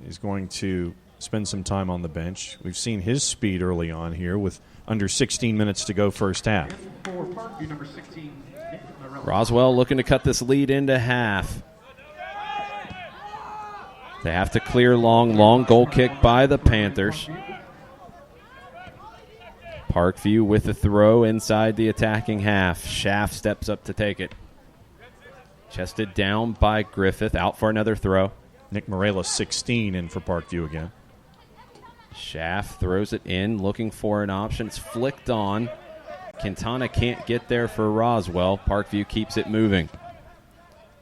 Speaker 2: is going to spend some time on the bench. We've seen his speed early on here with under 16 minutes to go first half.
Speaker 1: Roswell looking to cut this lead into half. They have to clear long goal kick by the Panthers. Parkview with the throw inside the attacking half. Schaff steps up to take it. Chested down by Griffith, out for another throw.
Speaker 2: Nick Morales, 16, in for Parkview again.
Speaker 1: Schaff throws it in, looking for an option. It's flicked on. Quintana can't get there for Roswell. Parkview keeps it moving.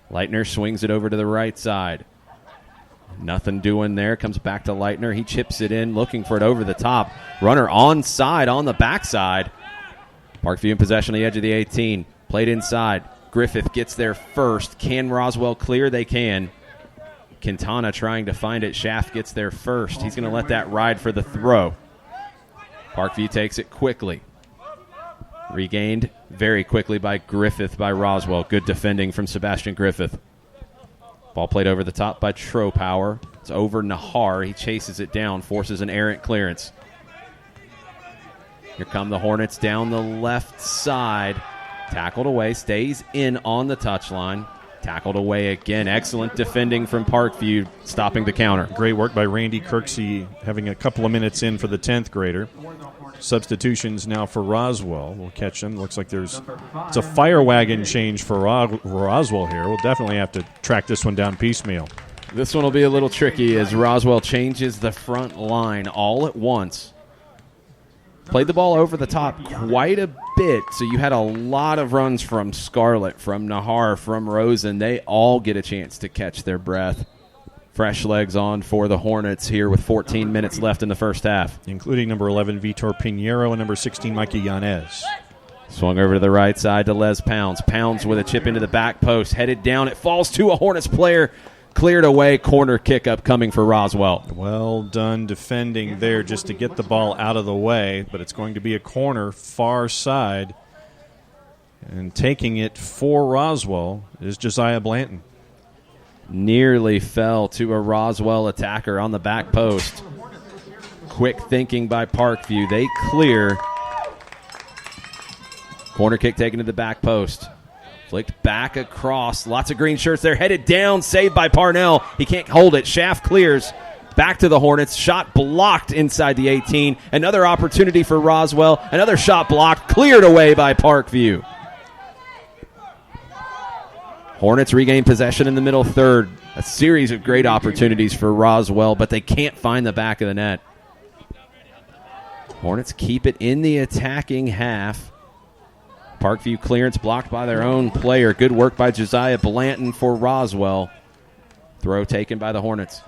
Speaker 1: Leitner swings it over to the right side. Nothing doing there. Comes back to Leitner. He chips it in, looking for it over the top. Runner onside on the backside. Parkview in possession on the edge of the 18. Played inside. Griffith gets there first. Can Roswell clear? They can. Quintana trying to find it. Schaff gets there first. He's going to let that ride for the throw. Parkview takes it quickly. Regained very quickly by Griffith by Roswell. Good defending from Sebastian Griffith. Ball played over the top by Tropower. It's over Nahar. He chases it down, forces an errant clearance. Here come the Hornets down the left side. Tackled away, stays in on the touchline. Tackled away again. Excellent defending from Parkview, stopping the counter.
Speaker 2: Great work by Randy Kirksey, having a couple of minutes in for the 10th grader. Substitutions now for Roswell. We'll catch them. Looks like it's a fire wagon change for Roswell here. We'll definitely have to track this one down piecemeal.
Speaker 1: This one will be a little tricky as Roswell changes the front line all at once. Played the ball over the top quite a bit, so you had a lot of runs from Scarlett, from Nahar, from Rosen. They all get a chance to catch their breath. Fresh legs on for the Hornets here with 14 minutes left in the first half.
Speaker 2: Including number 11, Vitor Pinheiro, and number 16, Mikey Yanez.
Speaker 1: Swung over to the right side to Les Pounds. Pounds with a chip into the back post. Headed down. It falls to a Hornets player. Cleared away. Corner kick up coming for Roswell.
Speaker 2: Well done defending there just to get the ball out of the way, but it's going to be a corner far side. And taking it for Roswell is Josiah Blanton.
Speaker 1: Nearly fell to a Roswell attacker on the back post. Quick thinking by Parkview. They clear. Corner kick taken to the back post. Flicked back across. Lots of green shirts there. Headed down. Saved by Parnell. He can't hold it. Schaff clears. Back to the Hornets. Shot blocked inside the 18. Another opportunity for Roswell. Another shot blocked. Cleared away by Parkview. Hornets regain possession in the middle third. A series of great opportunities for Roswell, but they can't find the back of the net. Hornets keep it in the attacking half. Parkview clearance blocked by their own player. Good work by Josiah Blanton for Roswell. Throw taken by the Hornets.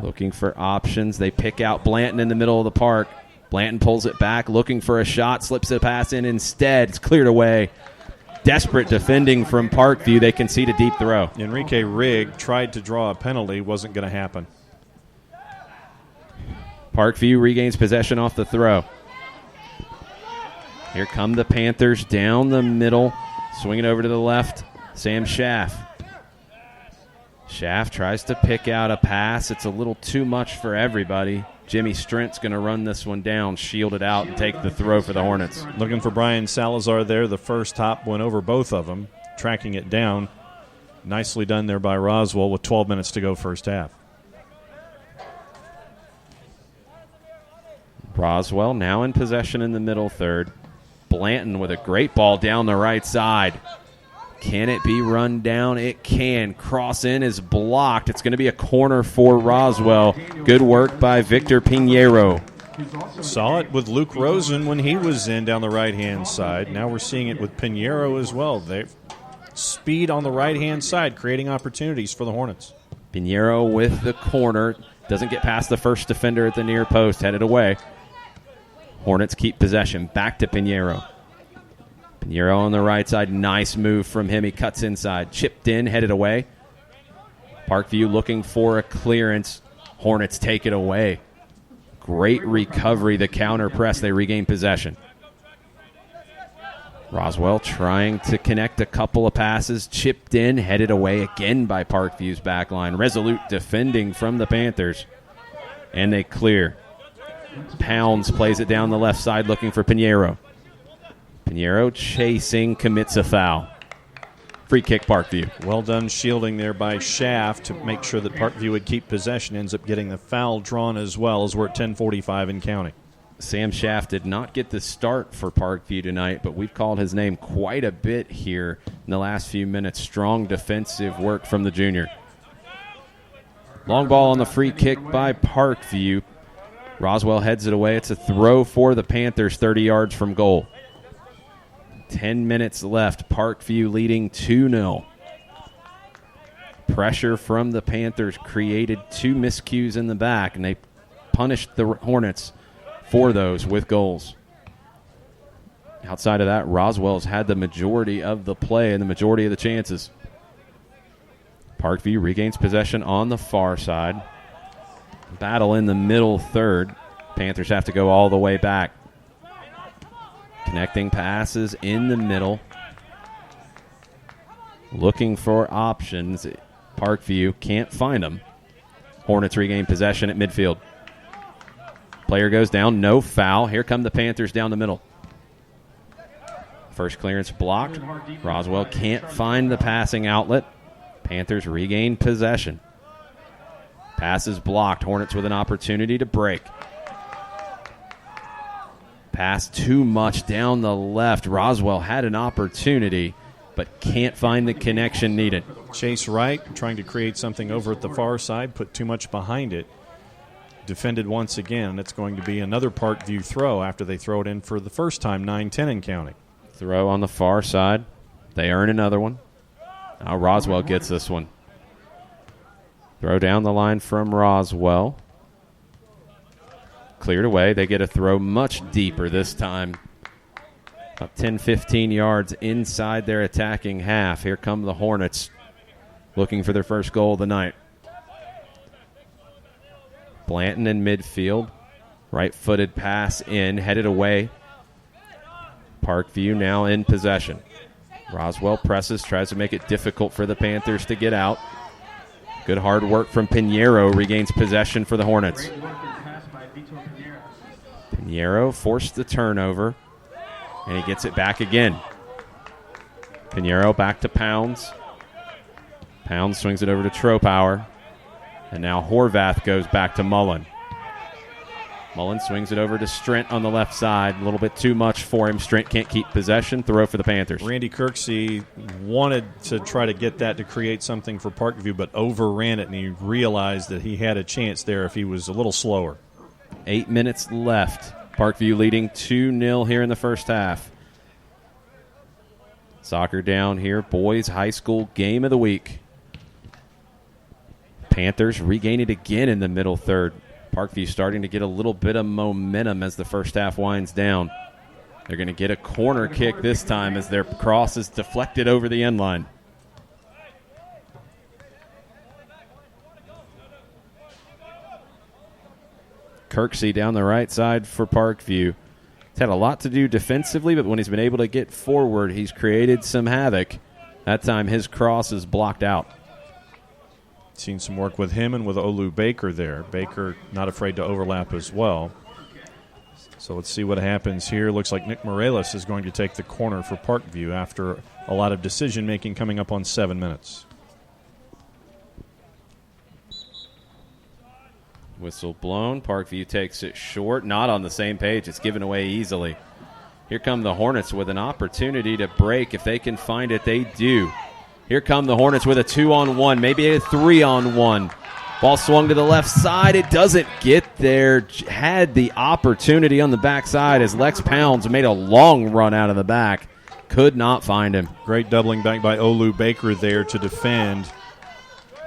Speaker 1: Looking for options. They pick out Blanton in the middle of the park. Blanton pulls it back, looking for a shot, slips a pass in instead. It's cleared away. Desperate defending from Parkview. They concede a deep throw.
Speaker 2: Enrique Rigg tried to draw a penalty. Wasn't going to happen.
Speaker 1: Parkview regains possession off the throw. Here come the Panthers down the middle. Swinging over to the left. Sam Schaff. Schaff tries to pick out a pass. It's a little too much for everybody. Jimmy Strent's going to run this one down, shield it out, and take the throw for the Hornets.
Speaker 2: Looking for Brian Salazar there. The first hop went over both of them, tracking it down. Nicely done there by Roswell with 12 minutes to go first half.
Speaker 1: Roswell now in possession in the middle third. Blanton with a great ball down the right side. Can it be run down? It can. Cross in is blocked. It's going to be a corner for Roswell. Good work by Victor Pinheiro.
Speaker 2: Saw it with Luke Rosen when he was in down the right-hand side. Now we're seeing it with Pinheiro as well. Speed on the right-hand side, creating opportunities for the Hornets.
Speaker 1: Pinheiro with the corner. Doesn't get past the first defender at the near post. Headed away. Hornets keep possession. Back to Pinheiro. Pinheiro on the right side. Nice move from him. He cuts inside. Chipped in, headed away. Parkview looking for a clearance. Hornets take it away. Great recovery. The counter press. They regain possession. Roswell trying to connect a couple of passes. Chipped in, headed away again by Parkview's back line. Resolute defending from the Panthers. And they clear. Pounds plays it down the left side looking for Pinheiro. Pinheiro chasing, commits a foul. Free kick, Parkview.
Speaker 2: Well done shielding there by Schaff to make sure that Parkview would keep possession. Ends up getting the foul drawn as well, as we're at 10:45 and counting.
Speaker 1: Sam Schaff did not get the start for Parkview tonight, but we've called his name quite a bit here in the last few minutes. Strong defensive work from the junior. Long ball on the free kick by Parkview. Roswell heads it away. It's a throw for the Panthers, 30 yards from goal. 10 minutes left. Parkview leading 2-0. Pressure from the Panthers created 2 miscues in the back, and they punished the Hornets for those with goals. Outside of that, Roswell's had the majority of the play and the majority of the chances. Parkview regains possession on the far side. Battle in the middle third. Panthers have to go all the way back. Connecting passes in the middle. Looking for options. Parkview can't find them. Hornets regain possession at midfield. Player goes down, no foul. Here come the Panthers down the middle. First clearance blocked. Roswell can't find the passing outlet. Panthers regain possession. Pass is blocked. Hornets with an opportunity to break. Pass too much down the left. Roswell had an opportunity, but can't find the connection needed.
Speaker 2: Chase Wright trying to create something over at the far side, put too much behind it. Defended once again. It's going to be another Parkview throw after they throw it in for the first time, 9-10 and counting.
Speaker 1: Throw on the far side. They earn another one. Now Roswell gets this one. Throw down the line from Roswell. Cleared away. They get a throw much deeper this time. About 10-15 yards inside their attacking half. Here come the Hornets looking for their first goal of the night. Blanton in midfield. Right-footed pass in. Headed away. Parkview now in possession. Roswell presses, tries to make it difficult for the Panthers to get out. Good hard work from Pinheiro, regains possession for the Hornets. Pinheiro forced the turnover, and he gets it back again. Pinheiro back to Pounds. Pounds swings it over to Tropower, and now Horvath goes back to Mullen. Mullen swings it over to Strent on the left side. A little bit too much for him. Strent can't keep possession. Throw for the Panthers.
Speaker 2: Randy Kirksey wanted to try to get that to create something for Parkview, but overran it, and he realized that he had a chance there if he was a little slower.
Speaker 1: 8 minutes left. Parkview leading 2-0 here in the first half. Soccer down here. Boys high school game of the week. Panthers regain it again in the middle third. Parkview starting to get a little bit of momentum as the first half winds down. They're going to get a corner kick this time as their cross is deflected over the end line. Kirksey down the right side for Parkview. He's had a lot to do defensively, but when he's been able to get forward, he's created some havoc. That time his cross is blocked out.
Speaker 2: Seen some work with him and with Olu Baker there. Baker not afraid to overlap as well. So let's see what happens here. Looks like Nick Morelos is going to take the corner for Parkview after a lot of decision-making coming up on 7 minutes.
Speaker 1: Whistle blown. Parkview takes it short. Not on the same page. It's given away easily. Here come the Hornets with an opportunity to break. If they can find it, they do. Here come the Hornets with a 2-on-1, maybe a 3-on-1. Ball swung to the left side. It doesn't get there. Had the opportunity on the backside as Lex Pounds made a long run out of the back. Could not find him.
Speaker 2: Great doubling back by Olu Baker there to defend.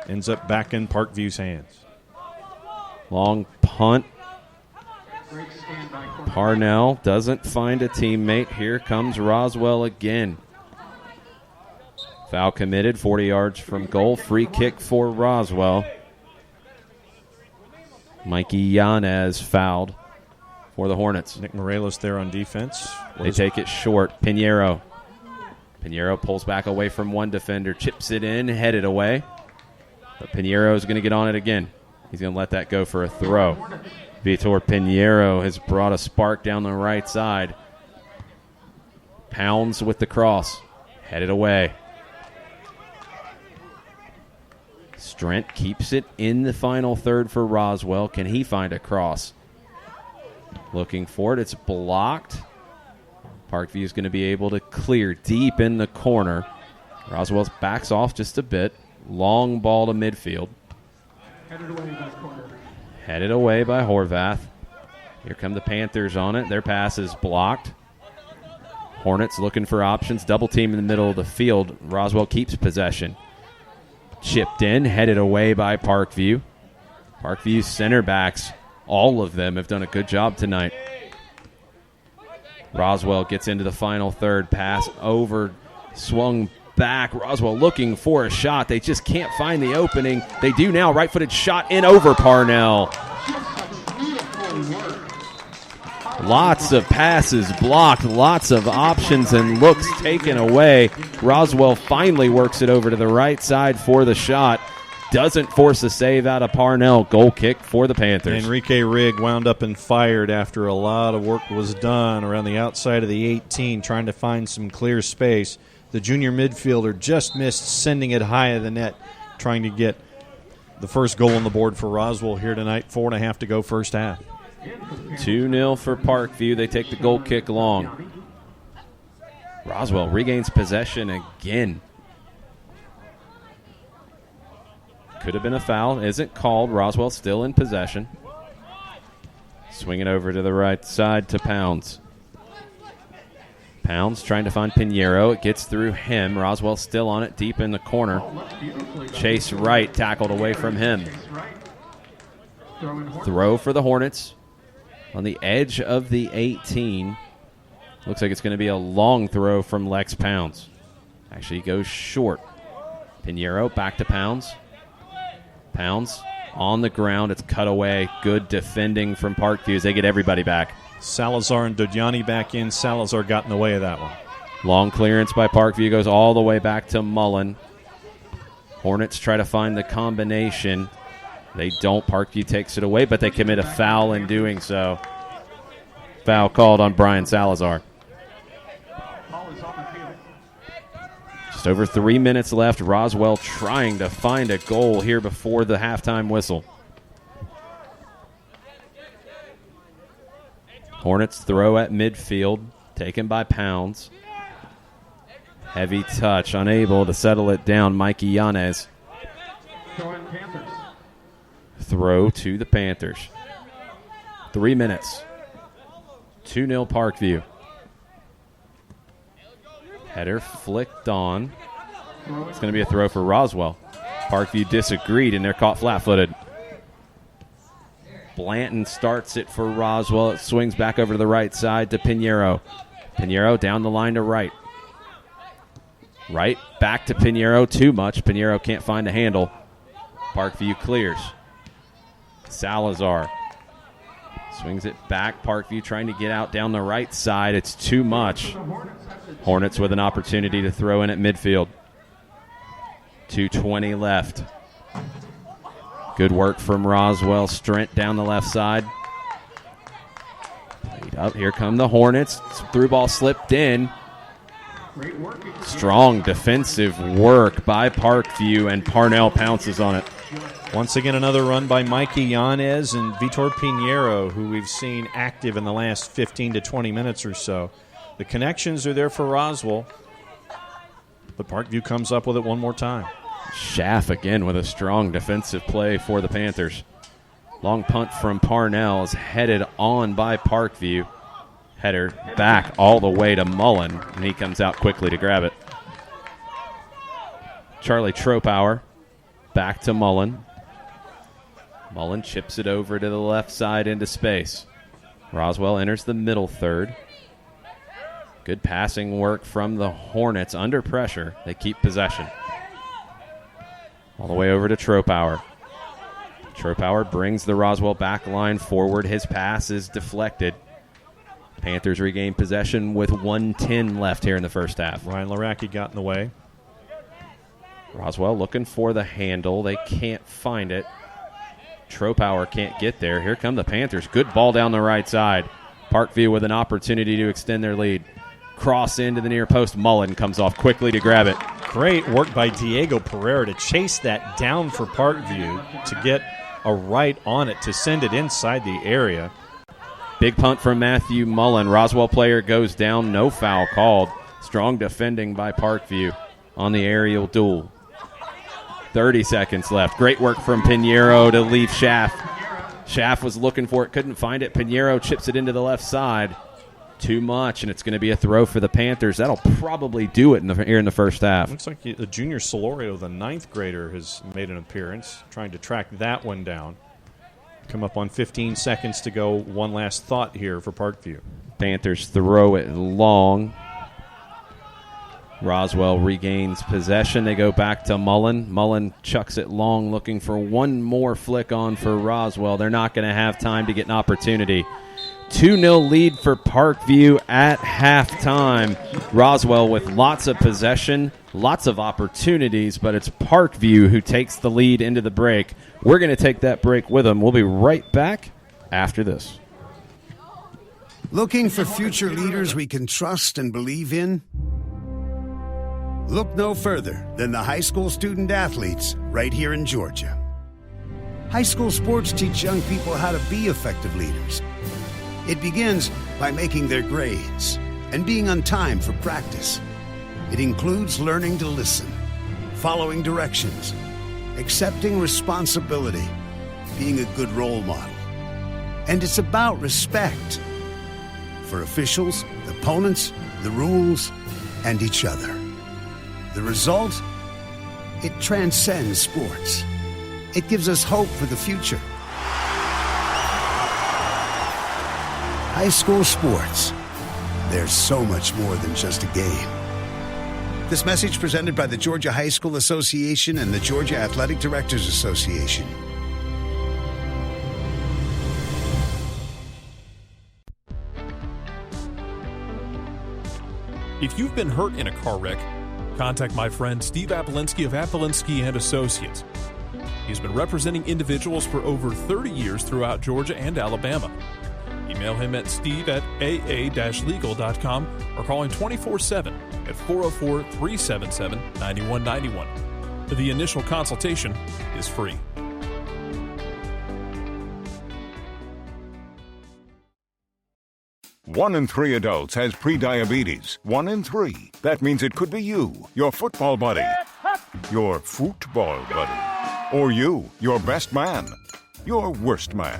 Speaker 2: Ends up back in Parkview's hands.
Speaker 1: Long punt. Parnell doesn't find a teammate. Here comes Roswell again. Foul committed, 40 yards from goal. Free kick for Roswell. Mikey Yanez fouled for the Hornets.
Speaker 2: Nick Morelos there on defense.
Speaker 1: They take it short. Pinheiro pulls back away from one defender, chips it in, headed away. But Pinheiro is going to get on it again. He's going to let that go for a throw. Vitor Pinheiro has brought a spark down the right side. Pounds with the cross. Headed away. Strent keeps it in the final third for Roswell. Can he find a cross? Looking for it. It's blocked. Parkview is going to be able to clear deep in the corner. Roswell backs off just a bit. Long ball to midfield. Headed away by Horvath. Here come the Panthers on it. Their pass is blocked. Hornets looking for options. Double team in the middle of the field. Roswell keeps possession. Chipped in, headed away by Parkview. Parkview's center backs, all of them have done a good job tonight. Roswell gets into the final third. Pass over, swung back. Roswell looking for a shot. They just can't find the opening. They do now. Right-footed shot in over Parnell. Lots of passes blocked, lots of options and looks taken away. Roswell finally works it over to the right side for the shot. Doesn't force a save out of Parnell. Goal kick for the Panthers.
Speaker 2: Enrique Rigg wound up and fired after a lot of work was done around the outside of the 18, trying to find some clear space. The junior midfielder just missed sending it high of the net, trying to get the first goal on the board for Roswell here tonight. 4.5 to go first half.
Speaker 1: 2-0 for Parkview. They take the goal kick long. Roswell regains possession again. Could have been a foul. Isn't called. Roswell still in possession. Swing it over to the right side to Pounds. Pounds trying to find Pinheiro. It gets through him. Roswell still on it deep in the corner. Chase Wright tackled away from him. Throw for the Hornets on the edge of the 18. Looks like it's going to be a long throw from Lex Pounds. Actually, he goes short. Pinheiro back to Pounds. Pounds on the ground. It's cut away. Good defending from Parkview as they get everybody back.
Speaker 2: Salazar and Dodiani back in. Salazar got in the way of that one.
Speaker 1: Long clearance by Parkview. Goes all the way back to Mullen. Hornets try to find the combination. They don't. Parkview takes it away, but they commit a foul in doing so. Foul called on Brian Salazar. Just over 3 minutes left. Roswell trying to find a goal here before the halftime whistle. Hornets throw at midfield, taken by Pounds. Heavy touch, unable to settle it down. Mikey Yanez. Throw to the Panthers. 3 minutes. 2-0 Parkview. Header flicked on. It's going to be a throw for Roswell. Parkview disagreed, and they're caught flat-footed. Blanton starts it for Roswell. It swings back over to the right side to Pinheiro. Pinheiro down the line to Wright. Wright back to Pinheiro. Too much. Pinheiro can't find a handle. Parkview clears. Salazar swings it back. Parkview trying to get out down the right side. It's too much. Hornets with an opportunity to throw in at midfield. 2:20 left. Good work from Roswell. Strent down the left side. Played up. Here come the Hornets. Through ball slipped in. Strong defensive work by Parkview, and Parnell pounces on it.
Speaker 2: Once again, another run by Mikey Yanez and Vitor Pinheiro, who we've seen active in the last 15 to 20 minutes or so. The connections are there for Roswell, but Parkview comes up with it one more time.
Speaker 1: Schaff again with a strong defensive play for the Panthers. Long punt from Parnell is headed on by Parkview. Header back all the way to Mullen, and he comes out quickly to grab it. Charlie Tropauer back to Mullen. Mullen chips it over to the left side into space. Roswell enters the middle third. Good passing work from the Hornets under pressure. They keep possession. All the way over to Tropauer. Tropauer brings the Roswell back line forward. His pass is deflected. Panthers regain possession with 1:10 left here in the first half.
Speaker 2: Ryan Laraki got in the way.
Speaker 1: Roswell looking for the handle. They can't find it. Tropauer can't get there. Here come the Panthers. Good ball down the right side. Parkview with an opportunity to extend their lead. Cross into the near post. Mullen comes off quickly to grab it.
Speaker 2: Great work by Diego Pereira to chase that down for Parkview to get a right on it to send it inside the area.
Speaker 1: Big punt from Matthew Mullen. Roswell player goes down, no foul called. Strong defending by Parkview on the aerial duel. 30 seconds left. Great work from Pinheiro to leave Schaff. Schaff was looking for it, couldn't find it. Pinheiro chips it into the left side. Too much, and it's going to be a throw for the Panthers. That'll probably do it here in the first half.
Speaker 2: Looks like the junior Solorio, the 9th grader, has made an appearance, trying to track that one down. Come up on 15 seconds to go. One last thought here for Parkview.
Speaker 1: Panthers throw it long. Roswell regains possession. They go back to Mullen. Mullen chucks it long, looking for one more flick on for Roswell. They're not going to have time to get an opportunity. 2-0 lead for Parkview at halftime. Roswell with lots of possession, lots of opportunities, but it's Parkview who takes the lead into the break. We're going to take that break with them. We'll be right back after this.
Speaker 3: Looking for future leaders we can trust and believe in? Look no further than the high school student athletes right here in Georgia. High school sports teach young people how to be effective leaders. It begins by making their grades and being on time for practice. It includes learning to listen, following directions, accepting responsibility, being a good role model. And it's about respect for officials, opponents, the rules, and each other. The result? It transcends sports. It gives us hope for the future. High school sports. There's so much more than just a game. This message presented by the Georgia High School Association and the Georgia Athletic Directors Association.
Speaker 4: If you've been hurt in a car wreck, contact my friend Steve Apolinski of Apolinski & Associates. He's been representing individuals for over 30 years throughout Georgia and Alabama. Email him at steve@aa-legal.com or call him 24/7 at 404-377-9191. The initial consultation is free.
Speaker 5: One in 3 adults has prediabetes. 1 in 3. That means it could be you, your football buddy, your football buddy, or you, your best man, your worst man.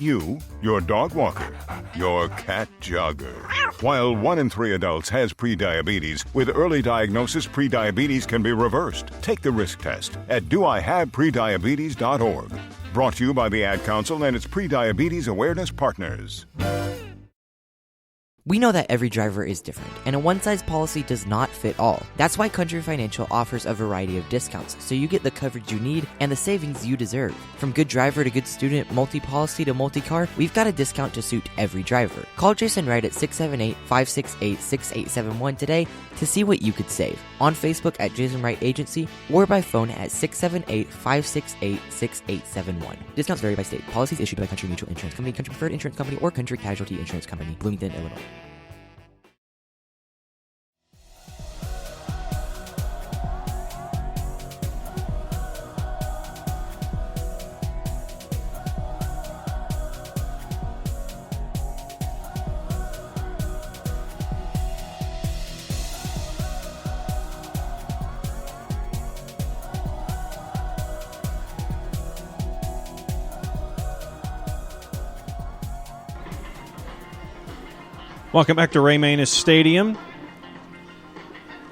Speaker 5: You, your dog walker, your cat jogger. While 1 in 3 adults has prediabetes, with early diagnosis, prediabetes can be reversed. Take the risk test at doihaveprediabetes.org. Brought to you by the Ad Council and its Prediabetes Awareness Partners.
Speaker 6: We know that every driver is different, and a one-size policy does not fit all. That's why Country Financial offers a variety of discounts, so you get the coverage you need and the savings you deserve. From good driver to good student, multi-policy to multi-car, we've got a discount to suit every driver. Call Jason Wright at 678-568-6871 today to see what you could save. On Facebook at Jason Wright Agency, or by phone at 678-568-6871. Discounts vary by state. Policies issued by Country Mutual Insurance Company, Country Preferred Insurance Company, or Country Casualty Insurance Company, Bloomington, Illinois.
Speaker 2: Welcome back to Ray Manus Stadium.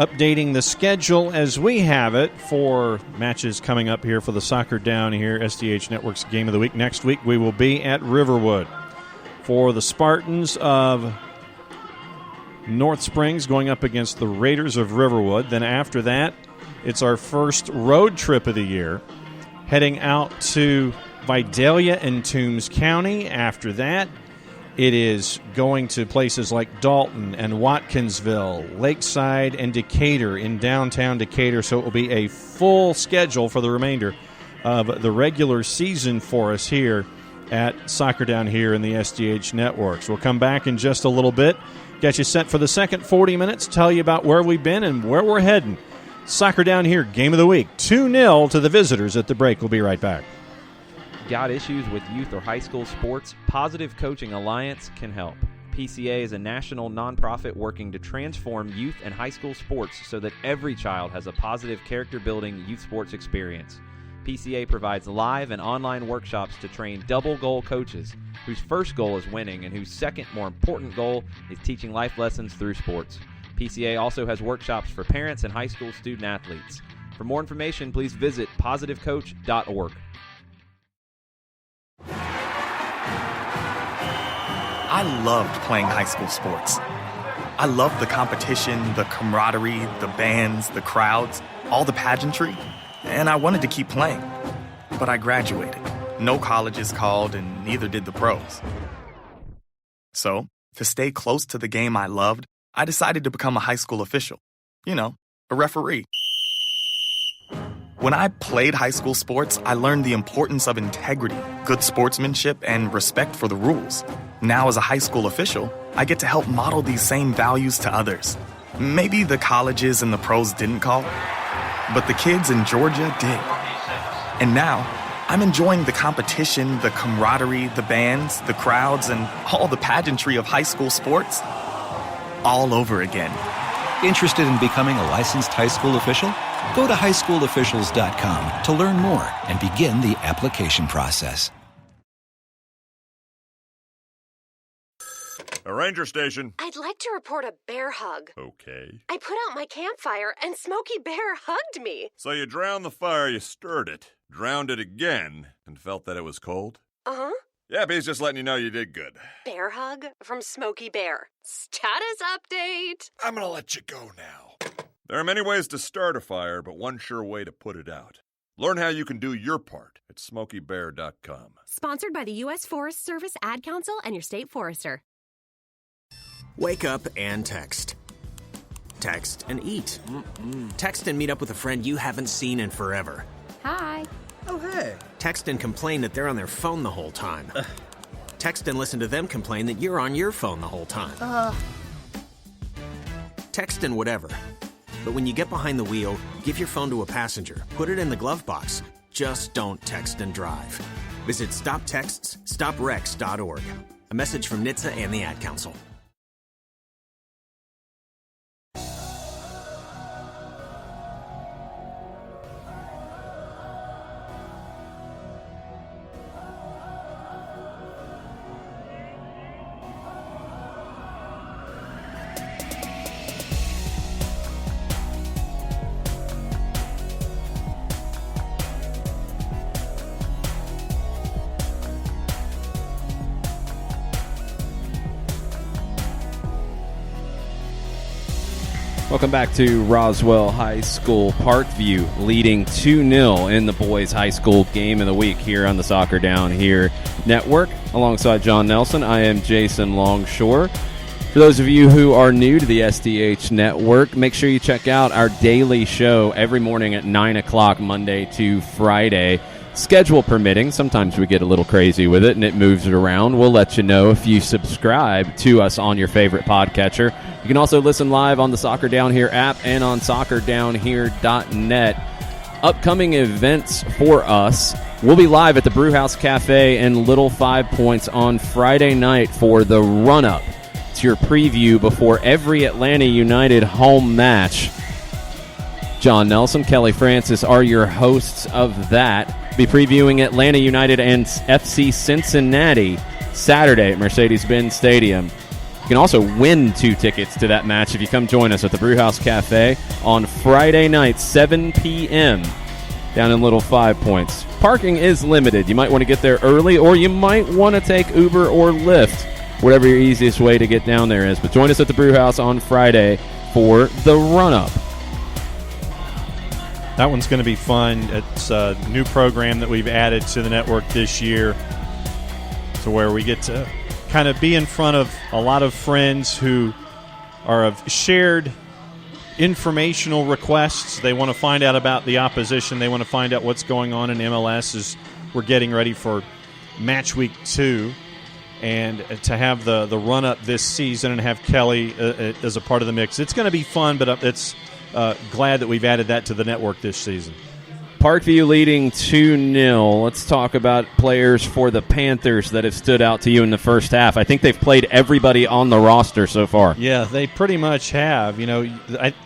Speaker 2: Updating the schedule as we have it for matches coming up here for the Soccer Down here, SDH Network's Game of the Week. Next week we will be at Riverwood for the Spartans of North Springs going up against the Raiders of Riverwood. Then after that, it's our first road trip of the year, heading out to Vidalia and Toombs County. After that, it is going to places like Dalton and Watkinsville, Lakeside, and Decatur in downtown Decatur. So it will be a full schedule for the remainder of the regular season for us here at Soccer Down here in the SDH Networks. We'll come back in just a little bit, get you set for the second 40 minutes, tell you about where we've been and where we're heading Soccer Down Here, Game of the Week. 2-0 to the visitors at the break. We'll be right back.
Speaker 7: Got issues with youth or high school sports? Positive Coaching Alliance can help. PCA is a national nonprofit working to transform youth and high school sports so that every child has a positive character-building youth sports experience. PCA provides live and online workshops to train double-goal coaches whose first goal is winning and whose second, more important goal is teaching life lessons through sports. PCA also has workshops for parents and high school student-athletes. For more information, please visit positivecoach.org.
Speaker 8: I loved playing high school sports. I loved the competition, the camaraderie, the bands, the crowds, all the pageantry, and I wanted to keep playing. But I graduated. No colleges called, and neither did the pros. So, to stay close to the game I loved, I decided to become a high school official. You know, a referee. When I played high school sports, I learned the importance of integrity, good sportsmanship, and respect for the rules. Now, as a high school official, I get to help model these same values to others. Maybe the colleges and the pros didn't call, but the kids in Georgia did. And now, I'm enjoying the competition, the camaraderie, the bands, the crowds, and all the pageantry of high school sports all over again.
Speaker 9: Interested in becoming a licensed high school official? Go to highschoolofficials.com to learn more and begin the application process.
Speaker 10: A ranger station.
Speaker 11: I'd like to report a bear hug.
Speaker 10: Okay.
Speaker 11: I put out my campfire and Smokey Bear hugged me.
Speaker 10: So you drowned the fire, you stirred it, drowned it again, and felt that it was cold?
Speaker 11: Uh-huh.
Speaker 10: Yeah, he's just letting you know you did good.
Speaker 11: Bear hug from Smokey Bear. Status update.
Speaker 10: I'm gonna let you go now. There are many ways to start a fire, but one sure way to put it out. Learn how you can do your part at SmokeyBear.com.
Speaker 11: Sponsored by the U.S. Forest Service, Ad Council, and your state forester.
Speaker 12: Wake up and text. Text and eat. Text and meet up with a friend you haven't seen in forever.
Speaker 11: Hi.
Speaker 12: Oh, hey. Text and complain that they're on their phone the whole time. Text and listen to them complain that you're on your phone the whole time. Text and whatever. But when you get behind the wheel, give your phone to a passenger. Put it in the glove box. Just don't text and drive. Visit StopTextsStopWrecks.org. A message from NHTSA and the Ad Council.
Speaker 1: Welcome back to Roswell High School. Parkview leading 2-0 in the boys' high school game of the week here on the Soccer Down Here network. Alongside John Nelson, I am Jason Longshore. For those of you who are new to the SDH network, make sure you check out our daily show every morning at 9 o'clock, Monday to Friday. Schedule permitting, sometimes we get a little crazy with it and it moves it around. We'll let you know if you subscribe to us on your favorite podcatcher. You can also listen live on the Soccer Down Here app and on soccerdownhere.net. Upcoming events for us. We'll be live at the Brewhouse Cafe and Little 5 Points on Friday night for the run-up to your preview before every Atlanta United home match. John Nelson, Kelly Francis are your hosts of that. Be previewing Atlanta United and FC Cincinnati Saturday at Mercedes-Benz Stadium. You can also win 2 tickets to that match if you come join us at the Brewhouse Cafe on Friday night, 7 p.m. down in Little 5 Points. Parking is limited. You might want to get there early, or you might want to take Uber or Lyft, whatever your easiest way to get down there is. But join us at the Brewhouse on Friday for the run-up.
Speaker 2: That one's going to be fun. It's a new program that we've added to the network this year, to where we get to kind of be in front of a lot of friends who are of shared informational requests. They want to find out about the opposition. They want to find out what's going on in MLS as we're getting ready for match week 2. And to have the run-up this season and have Kelly as a part of the mix. It's going to be fun, but it's glad that we've added that to the network this season.
Speaker 1: Parkview leading 2-0. Let's talk about players for the Panthers that have stood out to you in the first half. I think they've played everybody on the roster so far.
Speaker 2: Yeah, they pretty much have. You know,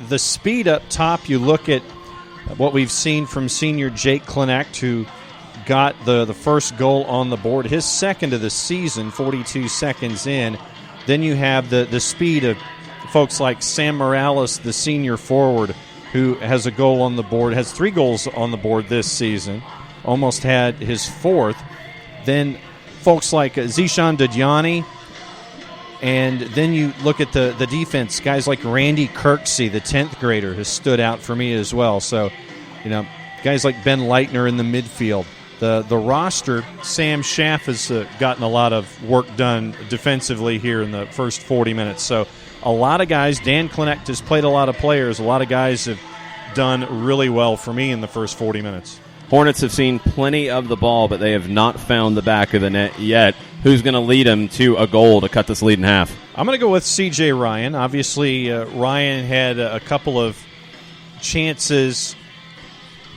Speaker 2: the speed up top, you look at what we've seen from senior Jake Klenecht, who got the first goal on the board, his second of the season, 42 seconds in. Then you have the speed of folks like Sam Morales, the senior forward, who has a goal on the board, has 3 goals on the board this season, almost had his 4th. Then folks like Zishan Dudjani, and then you look at the defense, guys like Randy Kirksey, the 10th grader, has stood out for me as well. So, you know, guys like Ben Leitner in the midfield. The roster, Sam Schaff has gotten a lot of work done defensively here in the first 40 minutes. So a lot of guys, Dan Klenecht has played a lot of players. A lot of guys have done really well for me in the first 40 minutes.
Speaker 1: Hornets have seen plenty of the ball, but they have not found the back of the net yet. Who's going to lead them to a goal to cut this lead in half?
Speaker 2: I'm going to go with C.J. Ryan. Obviously, Ryan had a couple of chances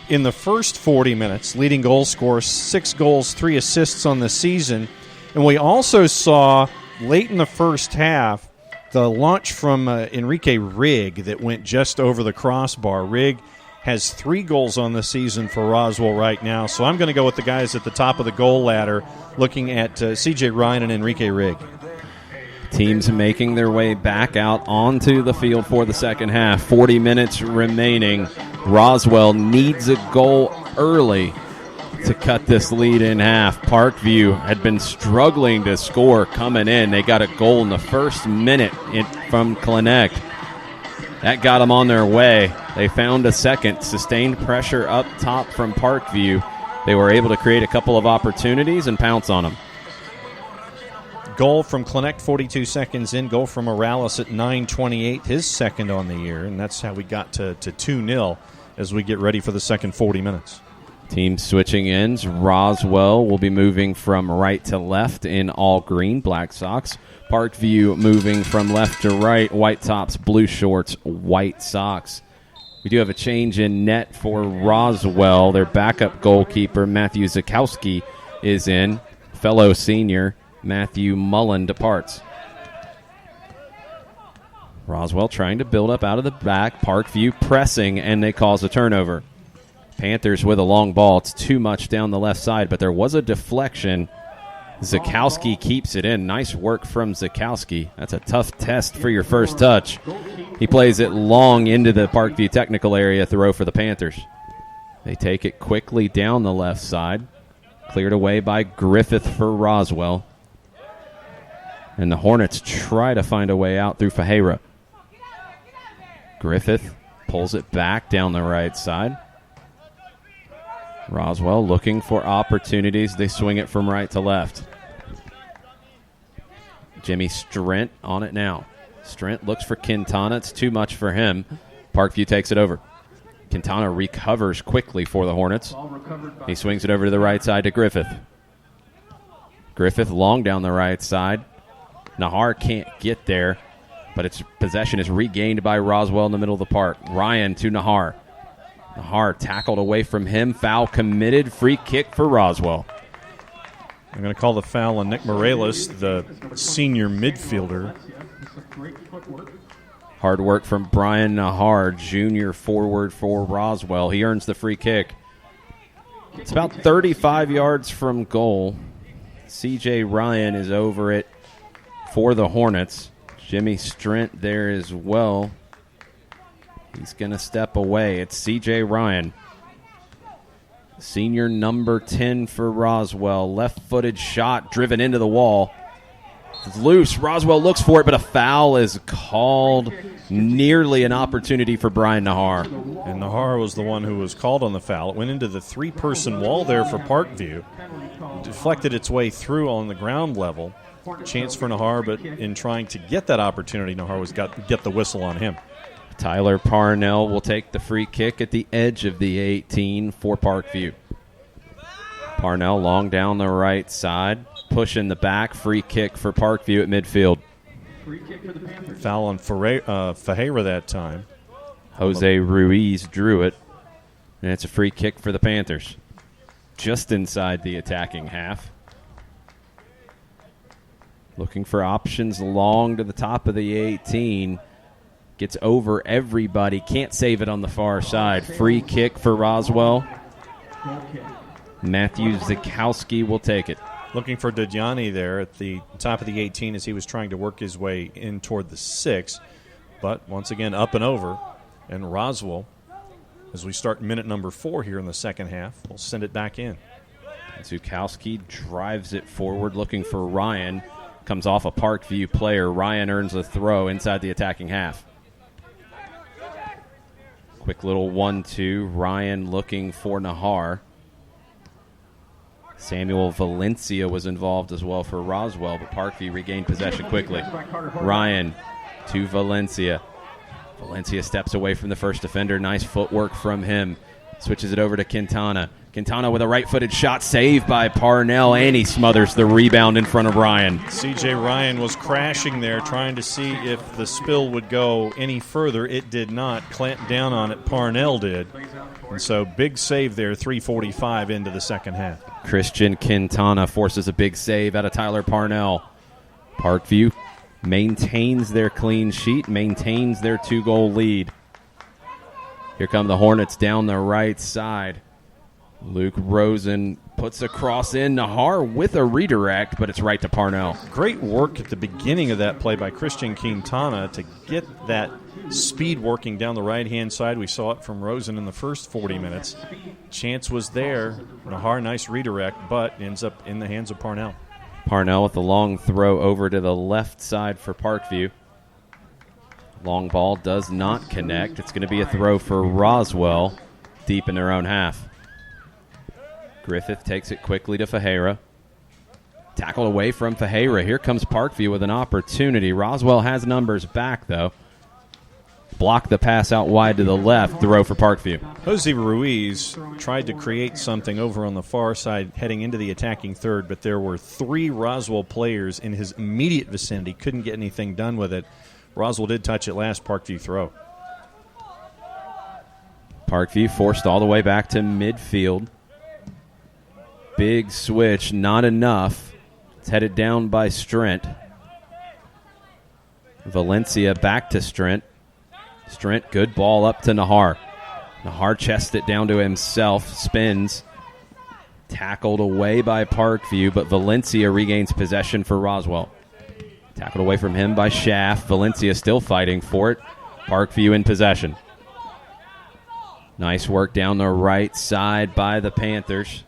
Speaker 2: in the first 40 minutes, leading goal scorer, 6 goals, 3 assists on the season. And we also saw late in the first half the launch from Enrique Rigg that went just over the crossbar. Rigg has 3 goals on the season for Roswell right now. So I'm going to go with the guys at the top of the goal ladder, looking at C.J. Ryan and Enrique Rigg.
Speaker 1: Teams making their way back out onto the field for the second half. 40 minutes remaining. Roswell needs a goal early to cut this lead in half. Parkview had been struggling to score coming in. They got a goal in the first minute from Klenecht. That got them on their way. They found a second. Sustained pressure up top from Parkview. They were able to create a couple of opportunities and pounce on them.
Speaker 2: Goal from Klenecht 42 seconds in. Goal from Morales at 9:28, his second on the year. And that's how we got to 2-0 as we get ready for the second 40 minutes.
Speaker 1: Team switching ends. Roswell will be moving from right to left in all green, black socks. Parkview moving from left to right, white tops, blue shorts, white socks. We do have a change in net for Roswell. Their backup goalkeeper, Matthew Zakowski, is in. Fellow senior Matthew Mullen departs. Roswell trying to build up out of the back. Parkview pressing, and they cause a turnover. Panthers with a long ball. It's too much down the left side, but there was a deflection. Zakowski keeps it in. Nice work from Zakowski. That's a tough test for your first touch. He plays it long into the Parkview technical area, throw for the Panthers. They take it quickly down the left side. Cleared away by Griffith for Roswell. And the Hornets try to find a way out through Fajera. Griffith pulls it back down the right side. Roswell looking for opportunities. They swing it from right to left. Jimmy Strent on it now. Strent looks for Quintana. It's too much for him. Parkview takes it over. Quintana recovers quickly for the Hornets. He swings it over to the right side to Griffith. Griffith long down the right side. Nahar can't get there, but its possession is regained by Roswell in the middle of the park. Ryan to Nahar. Nahar tackled away from him. Foul committed. Free kick for Roswell.
Speaker 2: I'm going to call the foul on Nick Morales, the senior midfielder.
Speaker 1: Hard work from Brian Nahar, junior forward for Roswell. He earns the free kick. It's about 35 yards from goal. C.J. Ryan is over it for the Hornets. Jimmy Strent there as well. He's going to step away. It's C.J. Ryan. Senior number 10 for Roswell. Left-footed shot driven into the wall. It's loose. Roswell looks for it, but a foul is called. Nearly an opportunity for Brian Nahar.
Speaker 2: And Nahar was the one who was called on the foul. It went into the 3-person wall there for Parkview. Deflected its way through on the ground level. Chance for Nahar, but in trying to get that opportunity, Nahar was got to get the whistle on him.
Speaker 1: Tyler Parnell will take the free kick at the edge of the 18 for Parkview. Parnell long down the right side, push in the back, free kick for Parkview at midfield.
Speaker 2: Foul on Fajera that time.
Speaker 1: Jose Ruiz drew it, and it's a free kick for the Panthers. Just inside the attacking half. Looking for options long to the top of the 18. Gets over everybody. Can't save it on the far side. Free kick for Roswell. Matthew Zikowski will take it.
Speaker 2: Looking for Dajani there at the top of the 18 as he was trying to work his way in toward the 6. But once again, up and over. And Roswell, as we start minute number 4 here in the second half, will send it back in.
Speaker 1: Zukowski drives it forward looking for Ryan. Comes off a Parkview player. Ryan earns a throw inside the attacking half. Quick little 1-2. Ryan looking for Nahar. Samuel Valencia was involved as well for Roswell, but Parkview regained possession quickly. Ryan to Valencia. Valencia steps away from the first defender. Nice footwork from him. Switches it over to Quintana. Quintana with a right-footed shot, saved by Parnell, and he smothers the rebound in front of Ryan.
Speaker 2: C.J. Ryan was crashing there, trying to see if the spill would go any further. It did not. Clamped down on it. Parnell did. And so big save there, 3:45 into the second half.
Speaker 1: Christian Quintana forces a big save out of Tyler Parnell. Parkview maintains their clean sheet, maintains their 2-goal lead. Here come the Hornets down the right side. Luke Rosen puts a cross in. Nahar with a redirect, but it's right to Parnell.
Speaker 2: Great work at the beginning of that play by Christian Quintana to get that speed working down the right-hand side. We saw it from Rosen in the first 40 minutes. Chance was there. Nahar, nice redirect, but ends up in the hands of Parnell.
Speaker 1: Parnell with a long throw over to the left side for Parkview. Long ball does not connect. It's going to be a throw for Roswell deep in their own half. Griffith takes it quickly to Fajera. Tackled away from Fajera. Here comes Parkview with an opportunity. Roswell has numbers back, though. Block the pass out wide to the left. Throw for Parkview.
Speaker 2: Jose Ruiz tried to create something over on the far side heading into the attacking third, but there were 3 Roswell players in his immediate vicinity. Couldn't get anything done with it. Roswell did touch it last. Parkview throw.
Speaker 1: Parkview forced all the way back to midfield. Big switch, not enough. It's headed down by Strent. Valencia back to Strent. Strent, good ball up to Nahar. Nahar chests it down to himself, spins. Tackled away by Parkview, but Valencia regains possession for Roswell. Tackled away from him by Schaff. Valencia still fighting for it. Parkview in possession. Nice work down the right side by the Panthers.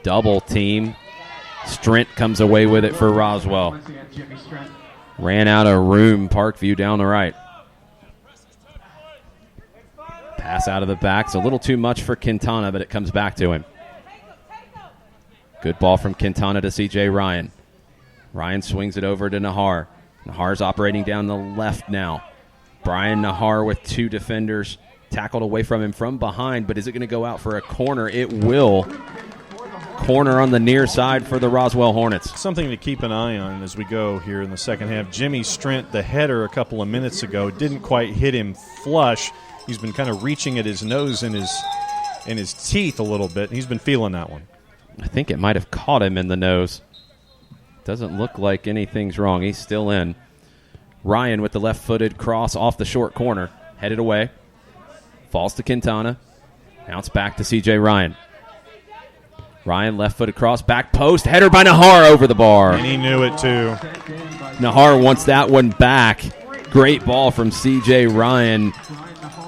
Speaker 1: Double team. Strent comes away with it for Roswell. Ran out of room. Parkview down the right. Pass out of the back. It's a little too much for Quintana, but it comes back to him. Good ball from Quintana to C.J. Ryan. Ryan swings it over to Nahar. Nahar's operating down the left now. Brian Nahar with 2 defenders. Tackled away from him from behind, but is it going to go out for a corner? It will. Corner on the near side for the Roswell Hornets.
Speaker 2: Something to keep an eye on as we go here in the second half. Jimmy Strent, the header a couple of minutes ago, didn't quite hit him flush. He's been kind of reaching at his nose and his teeth a little bit. He's been feeling that one.
Speaker 1: I think it might have caught him in the nose. Doesn't look like anything's wrong. He's still in. Ryan with the left-footed cross off the short corner. Headed away. Falls to Quintana. Now it's back to C.J. Ryan. Ryan left-footed cross. Back post. Header by Nahar over the bar.
Speaker 2: And he knew it too.
Speaker 1: Nahar wants that one back. Great ball from C.J. Ryan.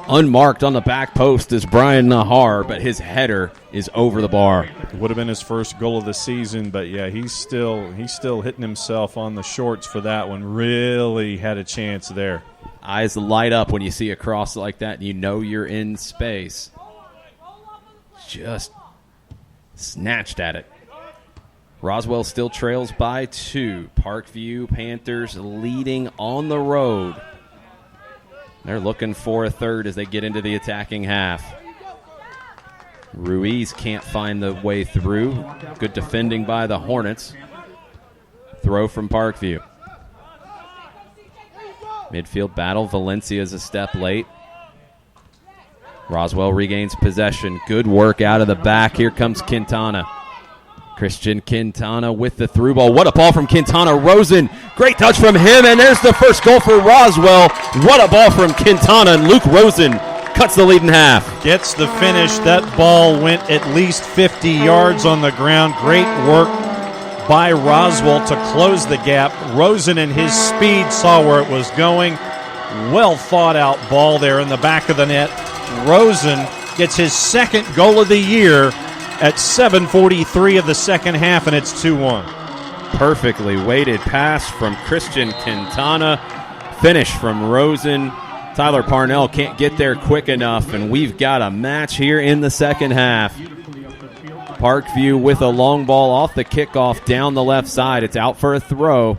Speaker 1: Unmarked on the back post is Brian Nahar, but his header is over the bar.
Speaker 2: Would have been his first goal of the season, but yeah, he's still hitting himself on the shorts for that one. Really had a chance there.
Speaker 1: Eyes light up when you see a cross like that and you know you're in space. Just snatched at it. Roswell still trails by 2. Parkview Panthers leading on the road. They're looking for a third as they get into the attacking half. Ruiz can't find the way through. Good defending by the Hornets. Throw from
Speaker 2: Midfield battle. Valencia is a step late.
Speaker 1: Roswell regains possession. Good work out of the back. Here comes Quintana. Christian Quintana with the through ball. What a ball from Quintana. Rosen, great touch from him, and there's the first goal for Roswell. What a ball from Quintana, and Luke Rosen cuts the lead in half.
Speaker 2: Gets the finish. That ball went at least 50 yards on the ground. Great work by Roswell to close the gap. Rosen in his speed saw where it was going. Well thought out ball there in the back of the net. Rosen gets his second goal of the year at 7:43 of the second half, and it's 2-1.
Speaker 1: Perfectly weighted pass from Christian Quintana. Finish from Rosen. Tyler Parnell can't get there quick enough, and we've got a match here in the second half. Parkview with a long ball off the kickoff down the left side. It's out for a throw.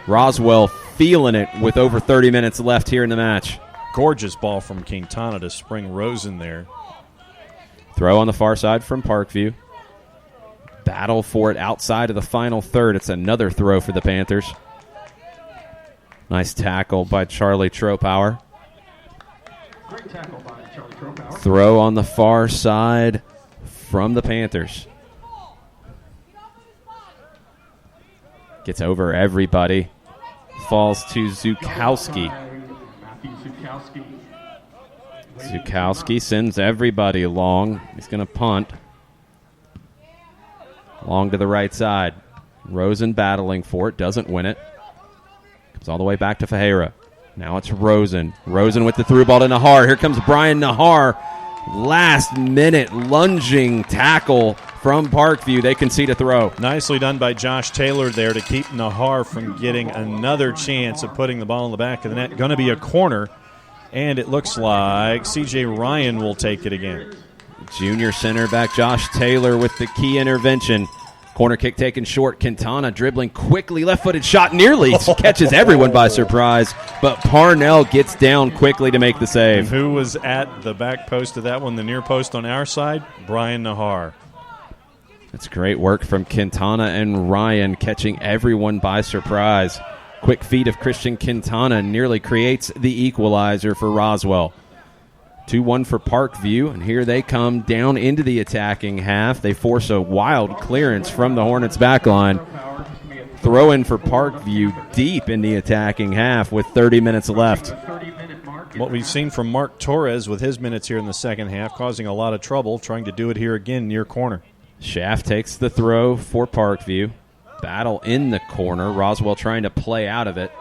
Speaker 1: Roswell feeling it with over 30 minutes left here in the match.
Speaker 2: Gorgeous ball from Quintana to spring Rosen there.
Speaker 1: Throw on the far side from Parkview. Battle for it outside of the final third. It's another throw for the Panthers. Nice tackle by Charlie Tropauer. Throw on the far side from the Panthers. Gets over everybody. Falls to Zukowski. Zukowski sends everybody long. He's going to punt. Long to the right side. Rosen battling for it. Doesn't win it. Comes all the way back to Fajera. Now it's Rosen. Rosen with the through ball to Nahar. Here comes Brian Nahar. Last minute lunging tackle from Parkview. They concede a throw.
Speaker 2: Nicely done by Josh Taylor there to keep Nahar from getting another chance of putting the ball in the back of the net. Going to be a corner. And it looks like C.J. Ryan will take it again.
Speaker 1: Junior center back Josh Taylor with the key intervention. Corner kick taken short. Quintana dribbling quickly. Left-footed shot nearly catches everyone by surprise. But Parnell gets down quickly to make the save.
Speaker 2: And who was at the back post of that one, the near post on our side? Brian Nahar.
Speaker 1: That's great work from Quintana and Ryan catching everyone by surprise. Quick feed of Christian Quintana nearly creates the equalizer for Roswell. 2-1 for Parkview, and here they come down into the attacking half. They force a wild clearance from the Hornets' backline. Throw in for Parkview deep in the attacking half with 30 minutes left.
Speaker 2: What we've seen from Mark Torres with his minutes here in the second half, causing a lot of trouble, trying to do it here again near corner.
Speaker 1: Schaff takes the throw for Parkview. Battle in the corner. Roswell trying to play out of it.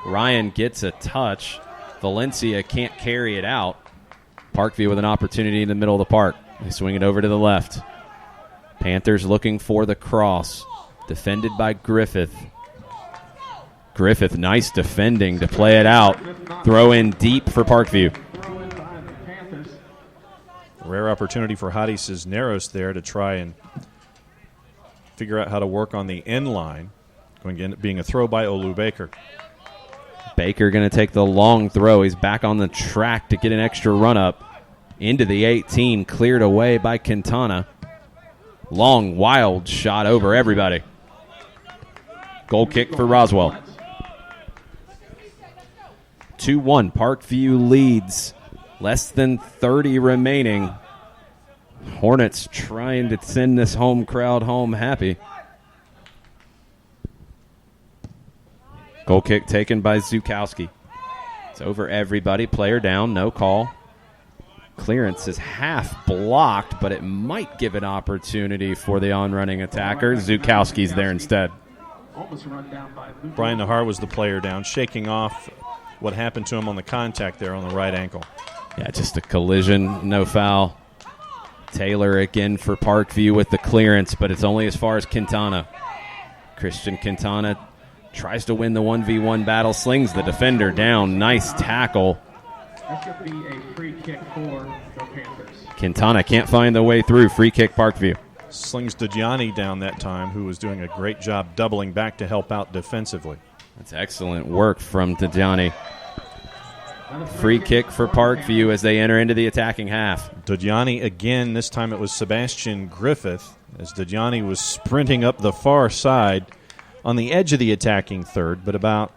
Speaker 1: Ryan gets a touch. Valencia can't carry it out. Parkview with an opportunity in the middle of the park. They swing it over to the left. Panthers looking for the cross. Defended by Griffith. Griffith, nice defending to play it out. Throw in deep for Parkview.
Speaker 2: Rare opportunity for Hadi Cisneros there to try and figure out how to work on the end line. Going to end up being a throw by Olu Baker.
Speaker 1: Baker going to take the long throw. He's back on the track to get an extra run up into the 18. Cleared away by Quintana. Long, wild shot over everybody. Goal kick for Roswell. 2-1. Parkview leads. Less than 30 remaining. Hornets trying to send this home crowd home happy. Goal kick taken by Zukowski. It's over everybody. Player down, no call. Clearance is half blocked, but it might give an opportunity for the on-running attacker. Zukowski's there instead.
Speaker 2: Brian Nahar was the player down, shaking off what happened to him on the contact there on the right ankle.
Speaker 1: Yeah, just a collision, no foul. Taylor again for Parkview with the clearance, but it's only as far as Quintana. Christian Quintana tries to win the 1v1 battle, slings the defender down. Nice tackle.
Speaker 13: That should be a free kick for the Panthers.
Speaker 1: Quintana can't find the way through. Free kick, Parkview.
Speaker 2: Slings Dajani down that time, who was doing a great job doubling back to help out defensively.
Speaker 1: That's excellent work from Dajani. Free kick for Parkview as they enter into the attacking half.
Speaker 2: Dajani again, this time it was Sebastian Griffith, as Dajani was sprinting up the far side on the edge of the attacking third, but about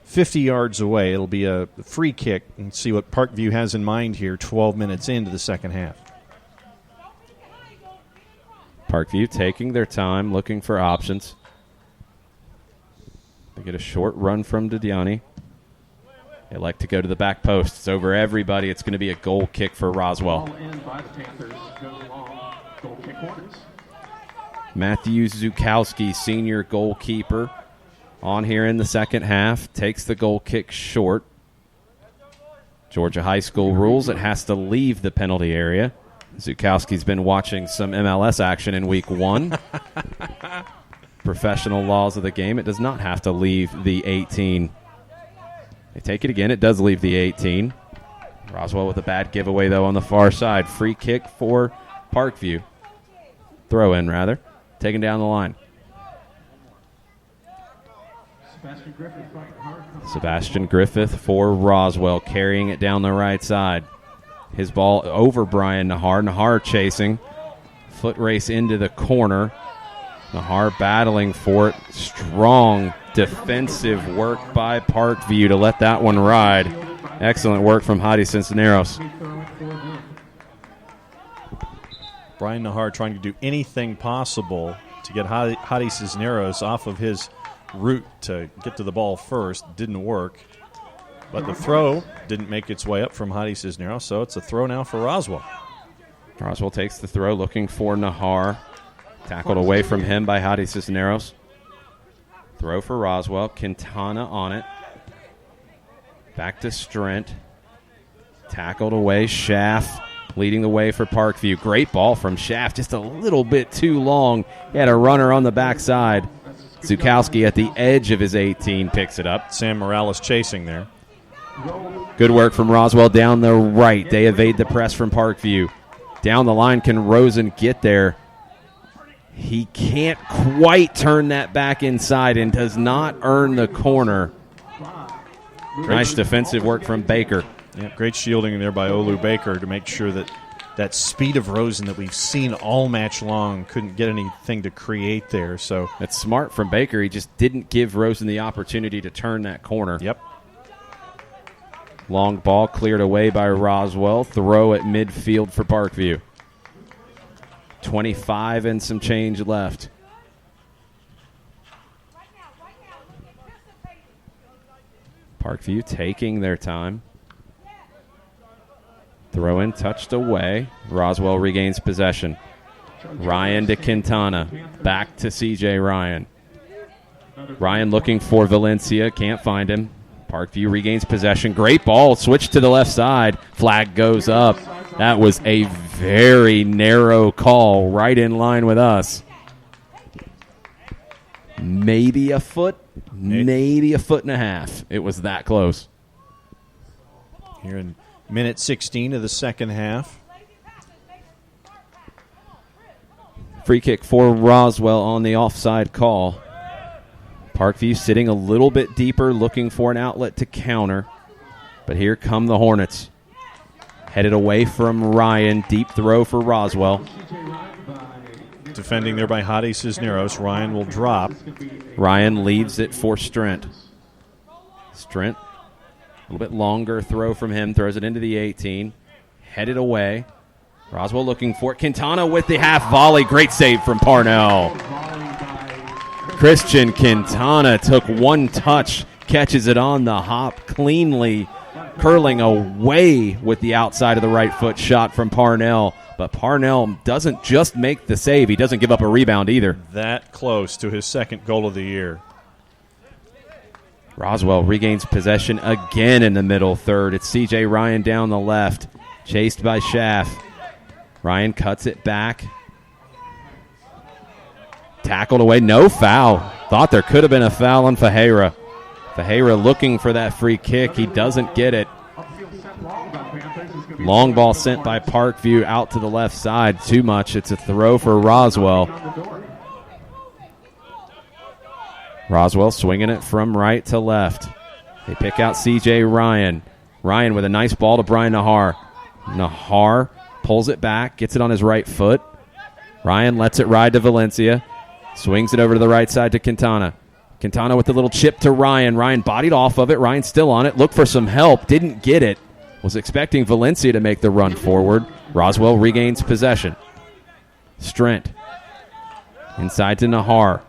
Speaker 2: 50 yards away. It'll be a free kick, and see what Parkview has in mind here 12 minutes into the second half.
Speaker 1: Parkview taking their time, looking for options. They get a short run from Didiani. They like to go to the back post. It's over everybody. It's going to be a goal kick for Roswell.
Speaker 13: Ball in by the Panthers. Goes long. Goal kick Hornets.
Speaker 1: Matthew Zukowski, senior goalkeeper, on here in the second half, takes the goal kick short. Georgia High School rules, it has to leave the penalty area. Zukowski's been watching some MLS action in week 1. Professional laws of the game, it does not have to leave the 18. They take it again. It does leave the 18. Roswell with a bad giveaway, though, on the far side. Free kick for Parkview. Throw in, rather. Taken down the line. Sebastian Griffith for Roswell, carrying it down the right side. His ball over Brian Nahar. Nahar chasing. Foot race into the corner. Nahar battling for it. Strong defensive work by Parkview to let that one ride. Excellent work from Hadi Cisneros.
Speaker 2: Brian Nahar trying to do anything possible to get Hadi Cisneros off of his route to get to the ball first. Didn't work. But the throw didn't make its way up from Hadi Cisneros, so it's a throw now for Roswell.
Speaker 1: Roswell takes the throw, looking for Nahar. Tackled away from him by Hadi Cisneros. Throw for Roswell. Quintana on it. Back to Strent. Tackled away. Schaff leading the way for Parkview. Great ball from Schaff. Just a little bit too long. He had a runner on the backside. Zukowski at the edge of his 18 picks it up.
Speaker 2: Sam Morales chasing there.
Speaker 1: Good work from Roswell down the right. They evade the press from Parkview. Down the line, can Rosen get there? He can't quite turn that back inside and does not earn the corner. Nice defensive work from Baker.
Speaker 2: Yeah, great shielding there by Olu Baker to make sure that that speed of Rosen that we've seen all match long couldn't get anything to create there. So
Speaker 1: that's smart from Baker. He just didn't give Rosen the opportunity to turn that corner.
Speaker 2: Yep.
Speaker 1: Long ball cleared away by Roswell. Throw at midfield for Parkview. 25 and some change left. Parkview taking their time. Throw in, touched away. Roswell regains possession. Ryan to Quintana. Back to CJ Ryan. Ryan looking for Valencia. Can't find him. Parkview regains possession. Great ball. Switch to the left side. Flag goes up. That was a very narrow call, right in line with us. Maybe a foot, maybe a foot and a half. It was that close.
Speaker 2: Here in minute 16 of the second half.
Speaker 1: Free kick for Roswell on the offside call. Parkview sitting a little bit deeper, looking for an outlet to counter. But here come the Hornets. Headed away from Ryan. Deep throw for Roswell.
Speaker 2: Defending there by Hadi Cisneros. Ryan will drop.
Speaker 1: Ryan leaves it for Strent. Strent, a little bit longer throw from him. Throws it into the 18. Headed away. Roswell looking for it. Quintana with the half volley. Great save from Parnell. Christian Quintana took one touch. Catches it on the hop cleanly. Curling away with the outside of the right foot shot from Parnell. But Parnell doesn't just make the save. He doesn't give up a rebound either.
Speaker 2: That close to his second goal of the year.
Speaker 1: Roswell regains possession again in the middle third. It's C.J. Ryan down the left. Chased by Schaff. Ryan cuts it back. Tackled away. No foul. Thought there could have been a foul on Fajera. Fajera looking for that free kick. He doesn't get it. Long ball sent by Parkview out to the left side. Too much. It's a throw for Roswell. Roswell swinging it from right to left. They pick out C.J. Ryan. Ryan with a nice ball to Brian Nahar. Nahar pulls it back, gets it on his right foot. Ryan lets it ride to Valencia. Swings it over to the right side to Quintana. Quintana with the little chip to Ryan. Ryan bodied off of it. Ryan still on it. Looked for some help. Didn't get it. Was expecting Valencia to make the run forward. Roswell regains possession. Strent. Inside to Nahar.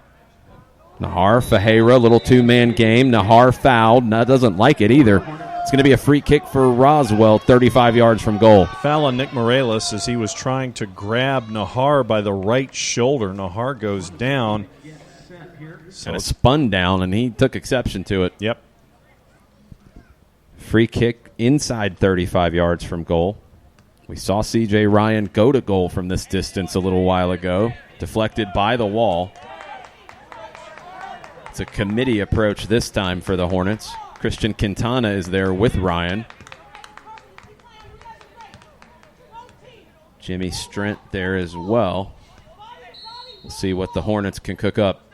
Speaker 1: Nahar, Fajera, little two-man game. Nahar fouled. Doesn't like it either. It's going to be a free kick for Roswell, 35 yards from goal.
Speaker 2: Foul on Nick Morales as he was trying to grab Nahar by the right shoulder. Nahar goes down.
Speaker 1: Kind of spun down, and he took exception to it.
Speaker 2: Yep.
Speaker 1: Free kick inside 35 yards from goal. We saw C.J. Ryan go to goal from this distance a little while ago. Deflected by the wall. It's a committee approach this time for the Hornets. Christian Quintana is there with Ryan. Jimmy Strent there as well. We'll see what the Hornets can cook up.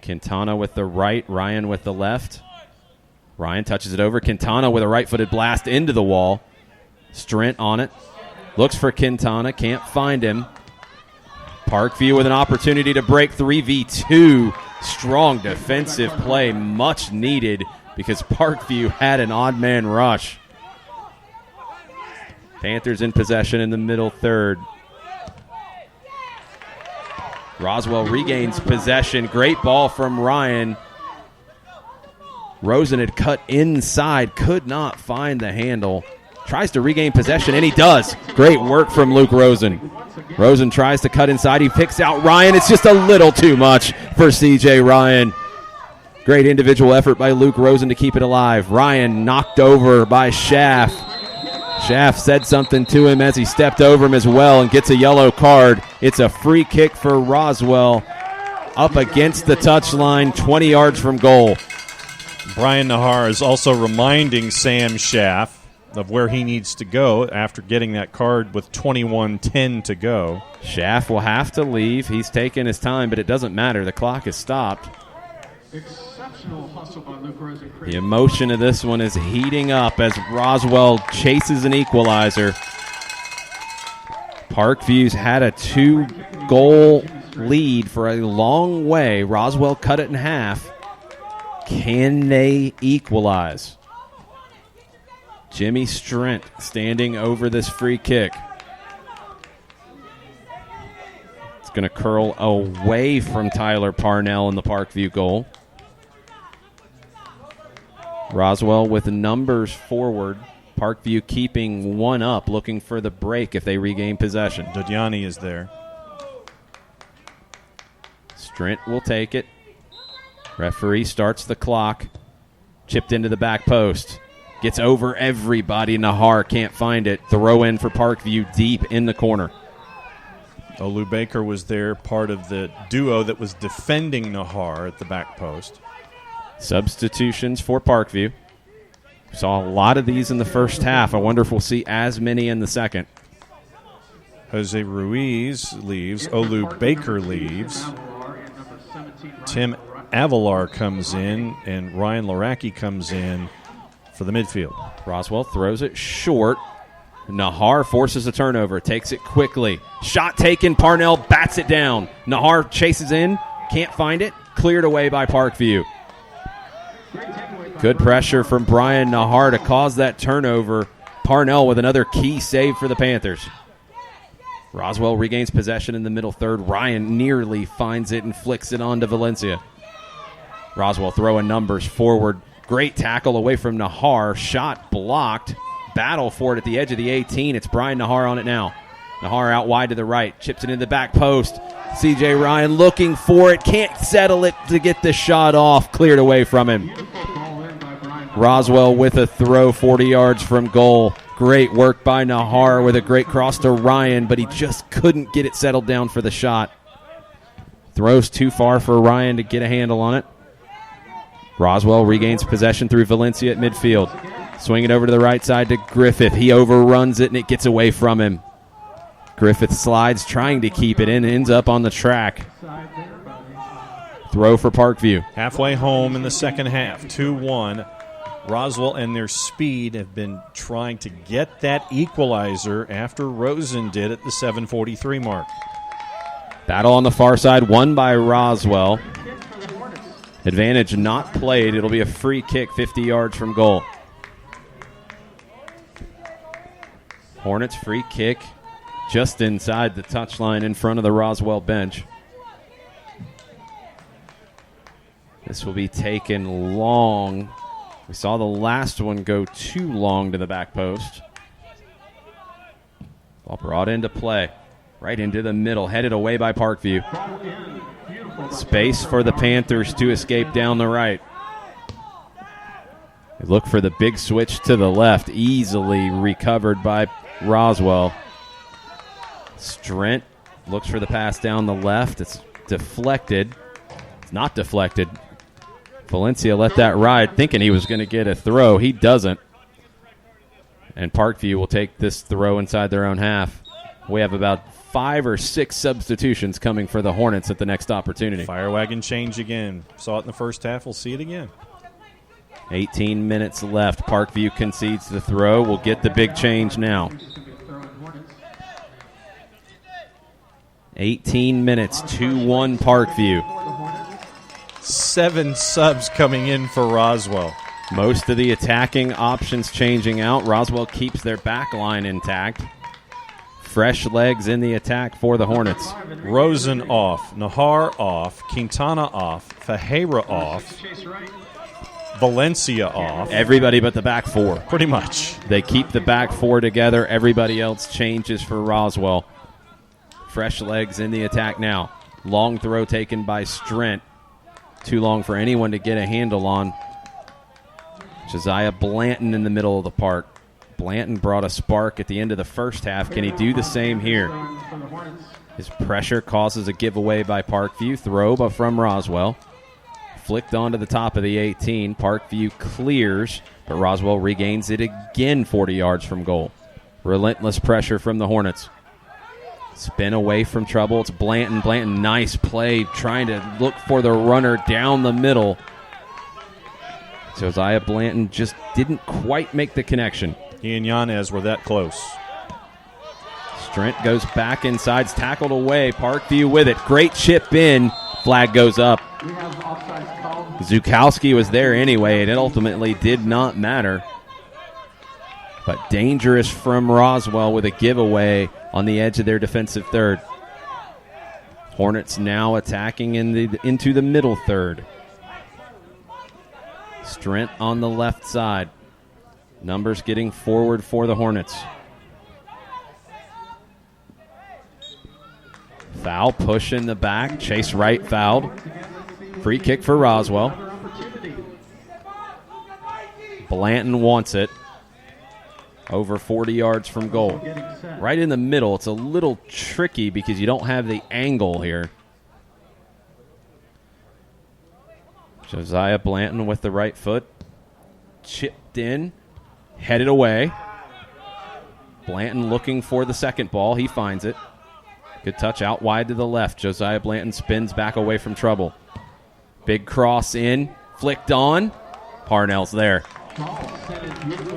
Speaker 1: Quintana with the right, Ryan with the left. Ryan touches it over. Quintana with a right-footed blast into the wall. Strent on it. Looks for Quintana. Can't find him. Parkview with an opportunity to break 3v2. Strong defensive play. Much needed because Parkview had an odd man rush. Panthers in possession in the middle third. Roswell regains possession. Great ball from Ryan. Rosen had cut inside. Could not find the handle. Tries to regain possession, and he does. Great work from Luke Rosen. Rosen tries to cut inside. He picks out Ryan. It's just a little too much for C.J. Ryan. Great individual effort by Luke Rosen to keep it alive. Ryan knocked over by Schaff. Schaff said something to him as he stepped over him as well and gets a yellow card. It's a free kick for Roswell up against the touchline, 20 yards from goal.
Speaker 2: Brian Nahar is also reminding Sam Schaff of where he needs to go after getting that card with 21:10 to go.
Speaker 1: Schaff will have to leave. He's taking his time, but it doesn't matter. The clock is stopped.
Speaker 13: Exceptional hustle by Luke Rosen.
Speaker 1: The emotion of this one is heating up as Roswell chases an equalizer. Parkview's had a 2-goal lead for a long way. Roswell cut it in half. Can they equalize? Jimmy Strent standing over this free kick. It's going to curl away from Tyler Parnell in the Parkview goal. Roswell with numbers forward. Parkview keeping one up, looking for the break if they regain possession.
Speaker 2: Dodiani is there.
Speaker 1: Strent will take it. Referee starts the clock. Chipped into the back post. Gets over everybody. Nahar can't find it. Throw in for Parkview deep in the corner.
Speaker 2: Olu Baker was there, part of the duo that was defending Nahar at the back post.
Speaker 1: Substitutions for Parkview. Saw a lot of these in the first half. I wonder if we'll see as many in the second.
Speaker 2: Jose Ruiz leaves. Olu Baker leaves. Tim Avalar comes in, and Ryan Laraki comes in for the midfield.
Speaker 1: Roswell throws it short. Nahar forces a turnover, takes it quickly. Shot taken, Parnell bats it down. Nahar chases in, can't find it, cleared away by Parkview. Good pressure from Brian Nahar to cause that turnover. Parnell with another key save for the Panthers. Roswell regains possession in the middle third. Ryan nearly finds it and flicks it on to Valencia. Roswell throwing numbers forward. Great tackle away from Nahar. Shot blocked. Battle for it at the edge of the 18. It's Brian Nahar on it now. Nahar out wide to the right. Chips it in the back post. C.J. Ryan looking for it. Can't settle it to get the shot off. Cleared away from him. Roswell with a throw 40 yards from goal. Great work by Nahar with a great cross to Ryan, but he just couldn't get it settled down for the shot. Throws too far for Ryan to get a handle on it. Roswell regains possession through Valencia at midfield. Swing it over to the right side to Griffith. He overruns it, and it gets away from him. Griffith slides, trying to keep it in, and ends up on the track. Throw for Parkview.
Speaker 2: Halfway home in the second half, 2-1. Roswell and their speed have been trying to get that equalizer after Rosen did at the 7:43 mark.
Speaker 1: Battle on the far side, won by Roswell. Advantage not played. It'll be a free kick 50 yards from goal. Hornets free kick just inside the touchline in front of the Roswell bench. This will be taken long. We saw the last one go too long to the back post. Ball brought into play. Right into the middle, headed away by Parkview. Space for the Panthers to escape down the right. They look for the big switch to the left, easily recovered by Roswell. Strent looks for the pass down the left. It's deflected. It's not deflected. Valencia let that ride, thinking he was going to get a throw. He doesn't. And Parkview will take this throw inside their own half. We have about 5 or 6 substitutions coming for the Hornets at the next opportunity.
Speaker 2: Fire wagon change again. Saw it in the first half. We'll see it again.
Speaker 1: 18 minutes left. Parkview concedes the throw. We'll get the big change now. 18 minutes, 2-1 Parkview.
Speaker 2: 7 subs coming in for Roswell.
Speaker 1: Most of the attacking options changing out. Roswell keeps their back line intact. Fresh legs in the attack for the Hornets.
Speaker 2: Rosen off, Nahar off, Quintana off, Fajera off, Valencia off.
Speaker 1: Everybody but the back four.
Speaker 2: Pretty much.
Speaker 1: They keep the back four together. Everybody else changes for Roswell. Fresh legs in the attack now. Long throw taken by Strent. Too long for anyone to get a handle on. Josiah Blanton in the middle of the park. Blanton brought a spark at the end of the first half. Can he do the same here? His pressure causes a giveaway by Parkview. Throw from Roswell. Flicked onto the top of the 18. Parkview clears, but Roswell regains it again 40 yards from goal. Relentless pressure from the Hornets. Spin away from trouble. It's Blanton. Blanton, nice play, trying to look for the runner down the middle. Josiah Blanton just didn't quite make the connection.
Speaker 2: He and Yanez were that close.
Speaker 1: Strent goes back inside, tackled away. Parkview with it. Great chip in. Flag goes up. Zukowski was there anyway, and it ultimately did not matter. But dangerous from Roswell with a giveaway on the edge of their defensive third. Hornets now attacking into the middle third. Strent on the left side. Numbers getting forward for the Hornets. Foul, push in the back. Chase Wright fouled. Free kick for Roswell. Blanton wants it. Over 40 yards from goal. Right in the middle. It's a little tricky because you don't have the angle here. Josiah Blanton with the right foot. Chipped in. Headed away. Blanton looking for the second ball. He finds it. Good touch out wide to the left. Josiah Blanton spins back away from trouble. Big cross in. Flicked on. Parnell's there.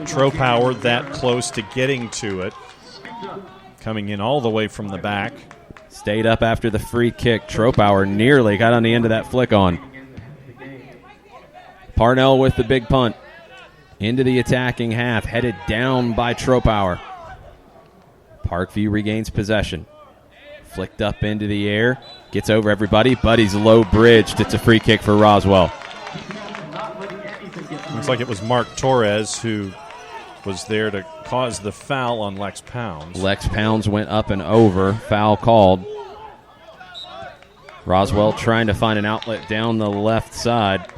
Speaker 2: Tropower that close to getting to it. Coming in all the way from the back.
Speaker 1: Stayed up after the free kick. Tropower nearly got on the end of that flick on. Parnell with the big punt. Into the attacking half, headed down by Tropower. Parkview regains possession. Flicked up into the air, gets over everybody, but he's low bridged. It's a free kick for Roswell.
Speaker 2: Looks like it was Mark Torres who was there to cause the foul on Lex Pounds.
Speaker 1: Lex Pounds went up and over, foul called. Roswell trying to find an outlet down the left side.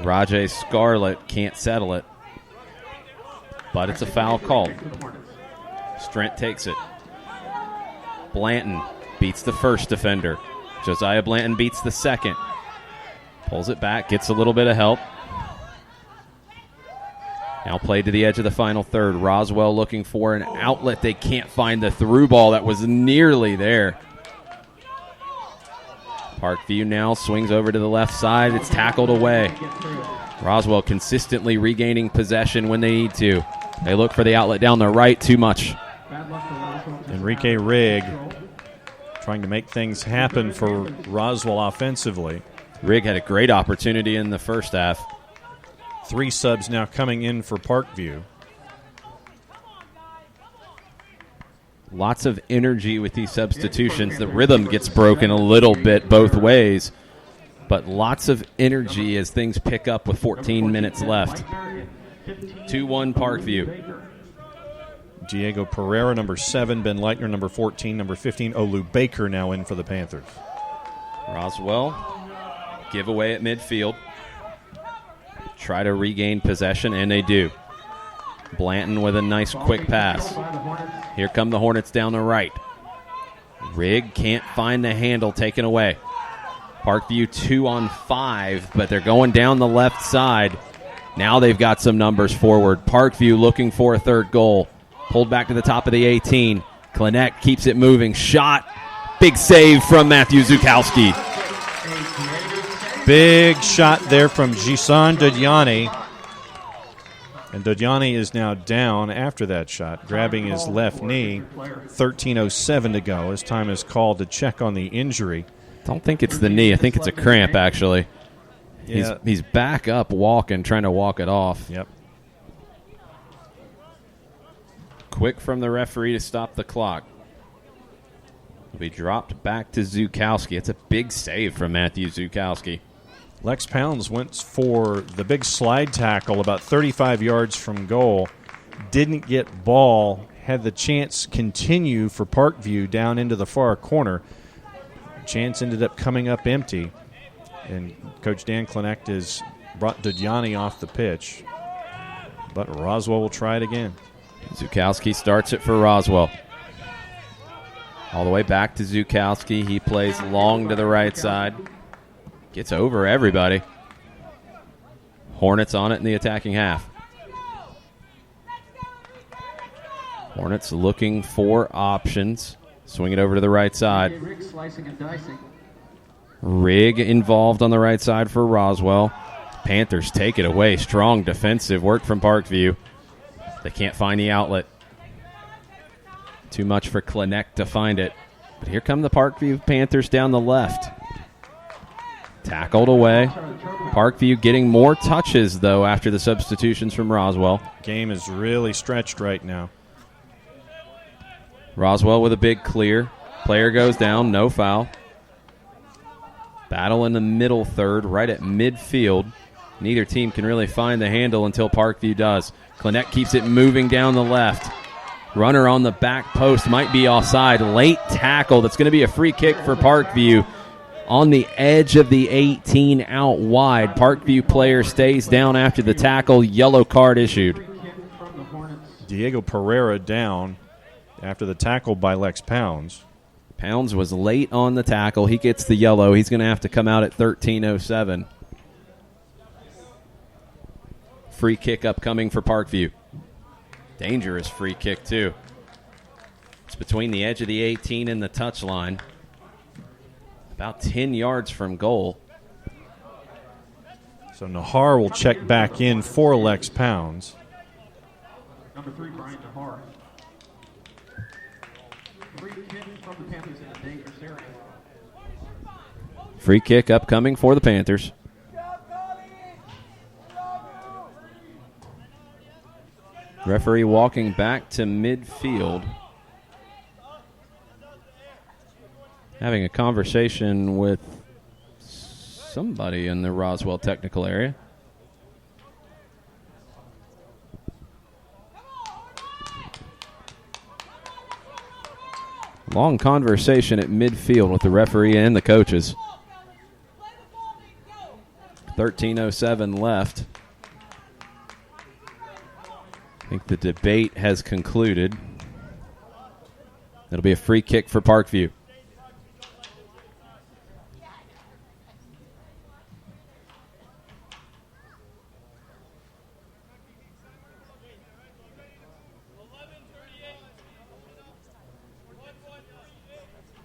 Speaker 1: Rajay Scarlett can't settle it. But it's a foul called. Strent takes it. Blanton beats the first defender. Josiah Blanton beats the second. Pulls it back, gets a little bit of help. Now played to the edge of the final third. Roswell looking for an outlet. They can't find the through ball that was nearly there. Parkview now swings over to the left side. It's tackled away. Roswell consistently regaining possession when they need to. They look for the outlet down the right. Too much.
Speaker 2: Enrique Rigg trying to make things happen for Roswell offensively.
Speaker 1: Rigg had a great opportunity in the first half.
Speaker 2: 3 subs now coming in for Parkview.
Speaker 1: Lots of energy with these substitutions. The rhythm gets broken a little bit both ways, but lots of energy as things pick up with 14 minutes left. 2-1 Parkview.
Speaker 2: Diego Pereira, number 7. Ben Leitner, number 14. Number 15, Olu Baker now in for the Panthers.
Speaker 1: Roswell, giveaway at midfield. Try to regain possession, and they do. Blanton with a nice quick pass. Here come the Hornets down the right. Rigg can't find the handle, taken away. Parkview 2-on-5, but they're going down the left side. Now they've got some numbers forward. Parkview looking for a third goal. Pulled back to the top of the 18. Klinek keeps it moving. Shot. Big save from Matthew Zukowski.
Speaker 2: Big shot there from Jisan Dodiani. And Dodiani is now down after that shot, grabbing his left knee. 13:07 to go as time is called to check on the injury.
Speaker 1: Don't think it's the knee. I think it's a cramp, actually.
Speaker 2: Yeah.
Speaker 1: He's back up walking, trying to walk it off.
Speaker 2: Yep.
Speaker 1: Quick from the referee to stop the clock. It'll be dropped back to Zukowski. It's a big save from Matthew Zukowski.
Speaker 2: Lex Pounds went for the big slide tackle about 35 yards from goal. Didn't get ball. Had the chance continue for Parkview down into the far corner. Chance ended up coming up empty. And Coach Dan Klinek has brought Dodiani off the pitch. But Roswell will try it again.
Speaker 1: Zukowski starts it for Roswell. All the way back to Zukowski. He plays long to the right side. Gets over everybody. Hornets on it in the attacking half. Hornets looking for options. Swing it over to the right side. Rigg involved on the right side for Roswell. Panthers take it away. Strong defensive work from Parkview. They can't find the outlet. Too much for Klinek to find it. But here come the Parkview Panthers down the left. Tackled away. Parkview getting more touches, though, after the substitutions from Roswell.
Speaker 2: Game is really stretched right now.
Speaker 1: Roswell with a big clear. Player goes down, no foul. Battle in the middle third, right at midfield. Neither team can really find the handle until Parkview does. Klinek keeps it moving down the left. Runner on the back post might be offside. Late tackle. That's going to be a free kick for Parkview. On the edge of the 18 out wide. Parkview player stays down after the tackle. Yellow card issued.
Speaker 2: Diego Pereira down after the tackle by Lex Pounds.
Speaker 1: Pounds was late on the tackle. He gets the yellow. He's going to have to come out at 13:07. Free kick upcoming for Parkview. Dangerous free kick, too. It's between the edge of the 18 and the touchline. About 10 yards from goal.
Speaker 2: So Nahar will check back in for Lex Pounds.
Speaker 13: Number 3, Brian Nahar. Free kick from the Panthers in a dangerous area.
Speaker 1: Free kick upcoming for the Panthers. Referee walking back to midfield. Having a conversation with somebody in the Roswell technical area. Long conversation at midfield with the referee and the coaches. 13:07 left. I think the debate has concluded. It'll be a free kick for Parkview.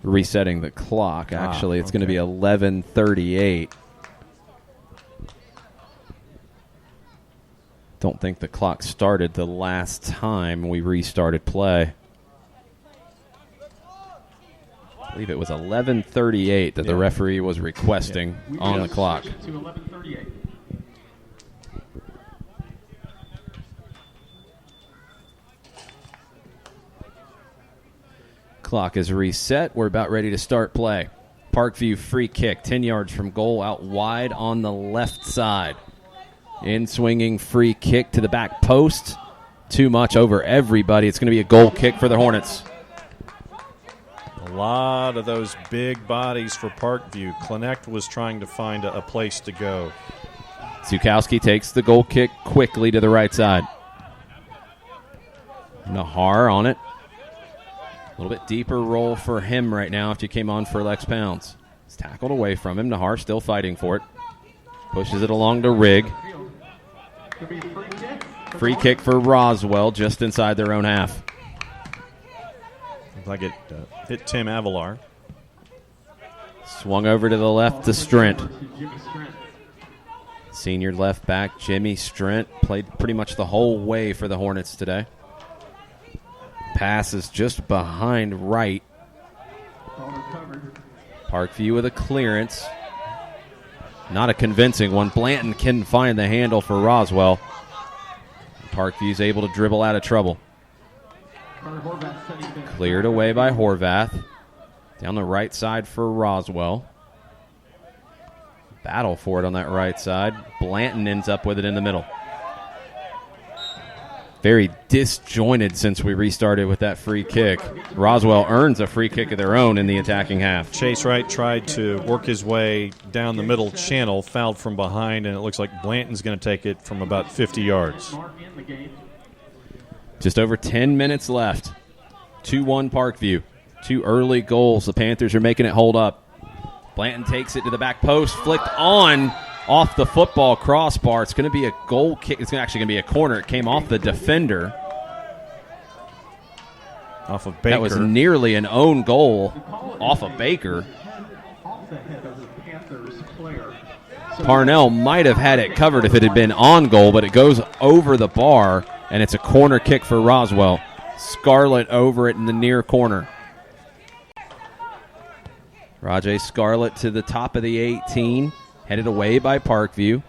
Speaker 1: Resetting the clock, actually. It's going to be 11:38. Don't think the clock started the last time we restarted play. I believe it was 11:38 that the referee was requesting on the clock.
Speaker 13: To 11:38.
Speaker 1: Clock is reset. We're about ready to start play. Parkview free kick, 10 yards from goal, out wide on the left side. In swinging free kick to the back post. Too much over everybody. It's going to be a goal kick for the Hornets.
Speaker 2: A lot of those big bodies for Parkview. Connect was trying to find a place to go.
Speaker 1: Zukowski takes the goal kick quickly to the right side. Nahar on it. A little bit deeper roll for him right now after he came on for Lex Pounds. He's tackled away from him. Nahar still fighting for it. Pushes it along to Rigg. Free kick for Roswell just inside their own half.
Speaker 2: Looks like it hit Tim Avalar.
Speaker 1: Swung over to the left to Strent. Senior left back Jimmy Strent played pretty much the whole way for the Hornets today. Pass is just behind right. Parkview with a clearance. Not a convincing one. Blanton can find the handle for Roswell. Parkview's able to dribble out of trouble. Cleared away by Horvath. Down the right side for Roswell. Battle for it on that right side. Blanton ends up with it in the middle. Very disjointed since we restarted with that free kick. Roswell earns a free kick of their own in the attacking half.
Speaker 2: Chase Wright tried to work his way down the middle channel, fouled from behind, and it looks like Blanton's going to take it from about 50 yards.
Speaker 1: Just over 10 minutes left. 2-1 Parkview. 2 early goals. The Panthers are making it hold up. Blanton takes it to the back post, flicked on off the football crossbar. It's going to be a goal kick. It's actually going to be a corner. It came off the defender.
Speaker 2: Off of Baker.
Speaker 1: That was nearly an own goal off of Baker. Parnell might have had it covered if it had been on goal, but it goes over the bar, and it's a corner kick for Roswell. Scarlett over it in the near corner. Rajay Scarlett to the top of the 18, headed away by Parkview.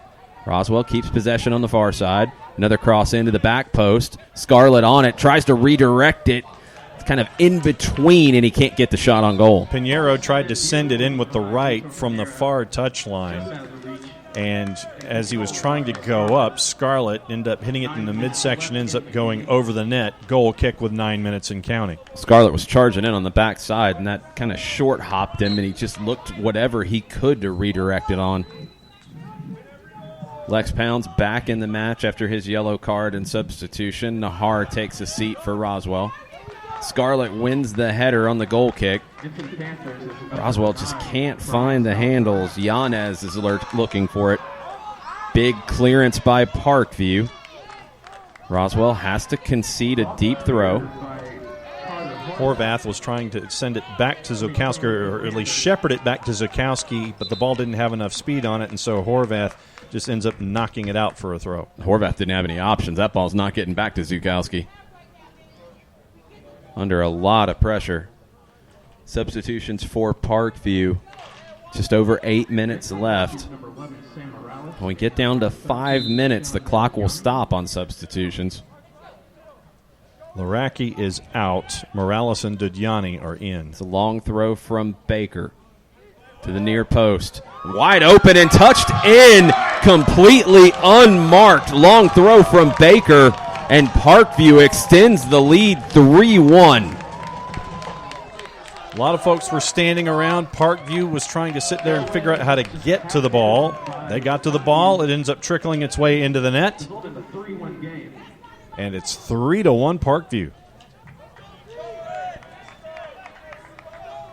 Speaker 1: Roswell keeps possession on the far side. Another cross into the back post. Scarlett on it, tries to redirect it. It's kind of in between, and he can't get the shot on goal.
Speaker 2: Pinheiro tried to send it in with the right from the far touchline. And as he was trying to go up, Scarlett ended up hitting it in the midsection, ends up going over the net. Goal kick with 9 minutes and counting.
Speaker 1: Scarlett was charging in on the backside, and that kind of short-hopped him, and he just looked whatever he could to redirect it on. Lex Pounds back in the match after his yellow card and substitution. Nahar takes a seat for Roswell. Scarlett wins the header on the goal kick. Roswell just can't find the handles. Yanez is looking for it. Big clearance by Parkview. Roswell has to concede a deep throw.
Speaker 2: Horvath was trying to send it back to Zukowski, or at least shepherd it back to Zukowski, but the ball didn't have enough speed on it, and so Horvath just ends up knocking it out for a throw.
Speaker 1: Horvath didn't have any options. That ball's not getting back to Zukowski. Under a lot of pressure. Substitutions for Parkview. Just over 8 minutes left. When we get down to 5 minutes, the clock will stop on substitutions.
Speaker 2: Laraki is out. Morales and Dudyani are in.
Speaker 1: It's a long throw from Baker to the near post. Wide open and touched in. Completely unmarked. Long throw from Baker. And Parkview extends the lead 3-1.
Speaker 2: A lot of folks were standing around. Parkview was trying to sit there and figure out how to get to the ball. They got to the ball. It ends up trickling its way into the net. And it's 3-1 Parkview.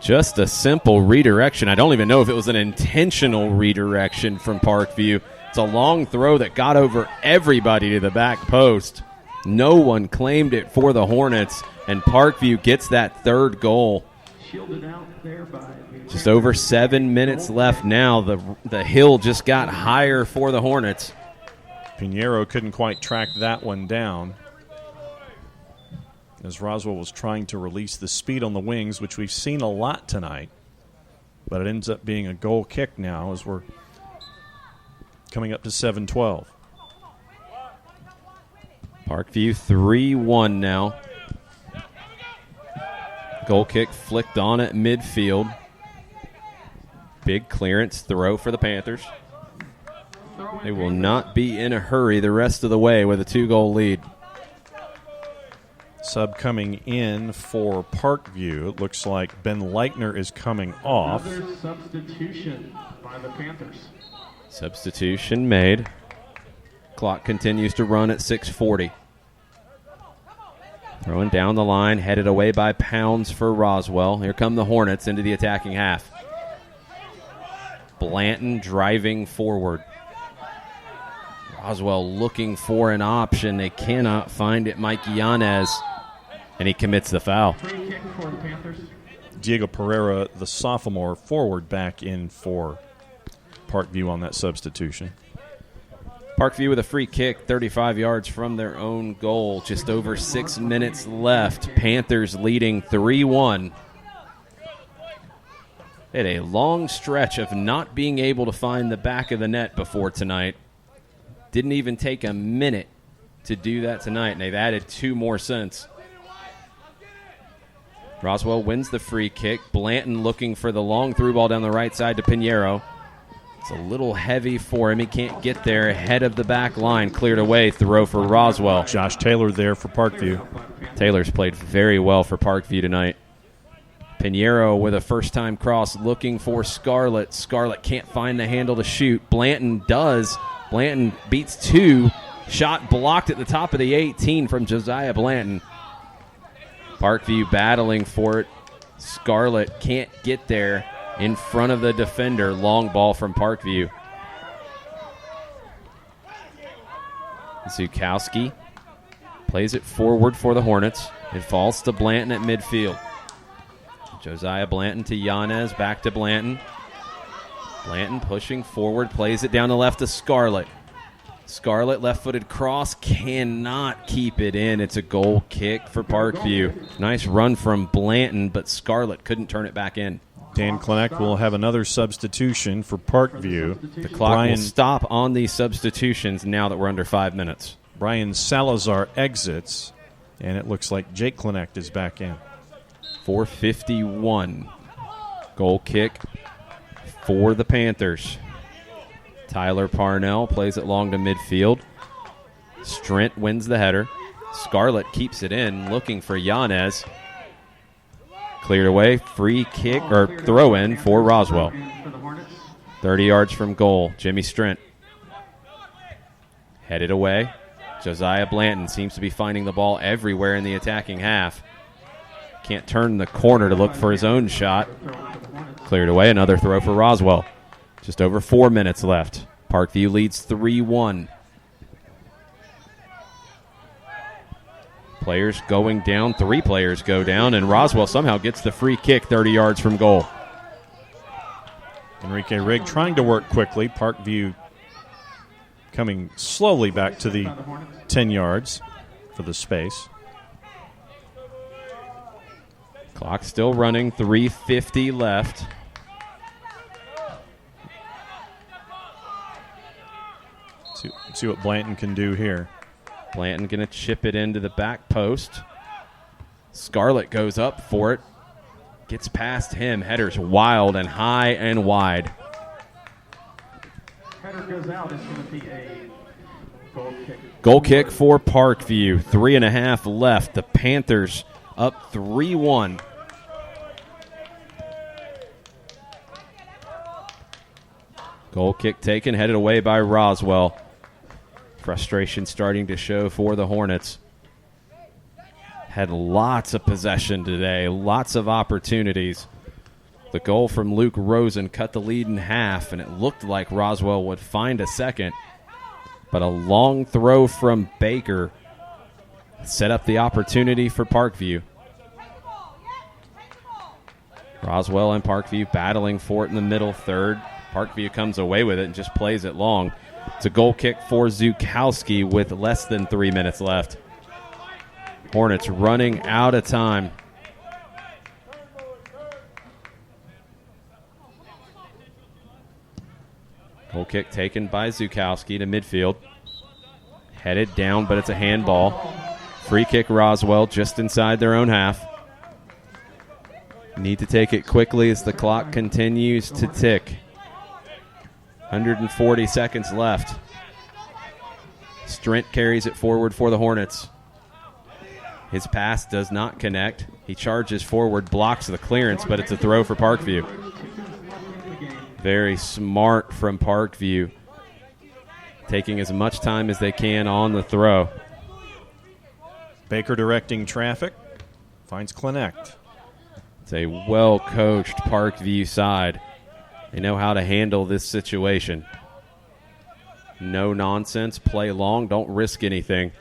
Speaker 1: Just a simple redirection. I don't even know if it was an intentional redirection from Parkview. It's a long throw that got over everybody to the back post. No one claimed it for the Hornets, and Parkview gets that third goal. Just over 7 minutes left now. The hill just got higher for the Hornets.
Speaker 2: Pinheiro couldn't quite track that one down. as Roswell was trying to release the speed on the wings, which we've seen a lot tonight. But it ends up being a goal kick now as we're coming up to 7-12.
Speaker 1: Parkview 3-1 now. Goal kick flicked on at midfield. Big clearance throw for the Panthers. They will not be in a hurry the rest of the way with a 2-goal lead.
Speaker 2: Sub coming in for Parkview. It looks like Ben Leichner is coming off.
Speaker 13: Another substitution by the Panthers.
Speaker 1: Substitution made. Clock continues to run at 6:40. Throwing down the line, headed away by Pounds for Roswell. Here come the Hornets into the attacking half. Blanton driving forward. Roswell looking for an option. They cannot find it. Mike Yanez, and he commits the foul.
Speaker 13: Free kick for the Panthers.
Speaker 2: Diego Pereira, the sophomore forward, back in for Parkview on that substitution.
Speaker 1: Parkview with a free kick, 35 yards from their own goal. Just over 6 minutes left. Panthers leading 3-1. They had a long stretch of not being able to find the back of the net before tonight. Didn't even take a minute to do that tonight, and they've added 2 more since. Roswell wins the free kick. Blanton looking for the long through ball down the right side to Pinheiro. It's a little heavy for him. He can't get there. Ahead of the back line. Cleared away. Throw for Roswell.
Speaker 2: Josh Taylor there for Parkview.
Speaker 1: Taylor's played very well for Parkview tonight. Pinheiro with a first-time cross looking for Scarlett. Scarlett can't find the handle to shoot. Blanton does. Blanton beats 2. Shot blocked at the top of the 18 from Josiah Blanton. Parkview battling for it. Scarlett can't get there. In front of the defender, long ball from Parkview. Zukowski plays it forward for the Hornets. It falls to Blanton at midfield. Josiah Blanton to Yanez, back to Blanton. Blanton pushing forward, plays it down the left to Scarlett. Scarlett, left-footed cross, cannot keep it in. It's a goal kick for Parkview. Nice run from Blanton, but Scarlett couldn't turn it back in.
Speaker 2: Dan Klinek will have another substitution for Parkview.
Speaker 1: The clock will stop on these substitutions now that we're under 5 minutes.
Speaker 2: Brian Salazar exits, and it looks like Jake Klinek is back in.
Speaker 1: 4:51. Goal kick for the Panthers. Tyler Parnell plays it long to midfield. Strent wins the header. Scarlett keeps it in, looking for Yanez. Cleared away, free kick or throw in for Roswell. 30 yards from goal, Jimmy Strent. Headed away. Josiah Blanton seems to be finding the ball everywhere in the attacking half. Can't turn the corner to look for his own shot. Cleared away, another throw for Roswell. Just over 4 minutes left. Parkview leads 3-1. Players going down, 3 players go down, and Roswell somehow gets the free kick 30 yards from goal.
Speaker 2: Enrique Rigg trying to work quickly. Parkview coming slowly back to the 10 yards for the space.
Speaker 1: Clock still running, 3:50 left.
Speaker 2: See what Blanton can do here.
Speaker 1: Blanton going to chip it into the back post. Scarlett goes up for it. Gets past him. Header's wild and high and wide.
Speaker 13: Header goes out. It's going to be a goal kick.
Speaker 1: Goal kick for Parkview. 3.5 left. The Panthers up 3-1. Goal kick taken, headed away by Roswell. Frustration starting to show for the Hornets. Had lots of possession today, lots of opportunities. The goal from Luke Rosen cut the lead in half, and it looked like Roswell would find a second. But a long throw from Baker set up the opportunity for Parkview. Roswell and Parkview battling for it in the middle third. Parkview comes away with it and just plays it long. It's a goal kick for Zukowski with less than 3 minutes left. Hornets running out of time. Goal kick taken by Zukowski to midfield. Headed down, but it's a handball. Free kick Roswell just inside their own half. Need to take it quickly as the clock continues to tick. 140 seconds left. Strent carries it forward for the Hornets. His pass does not connect. He charges forward, blocks the clearance, but it's a throw for Parkview. Very smart from Parkview, taking as much time as they can on the throw.
Speaker 2: Baker directing traffic, finds Connect.
Speaker 1: It's a well-coached Parkview side. They know how to handle this situation. No nonsense, play long, don't risk anything.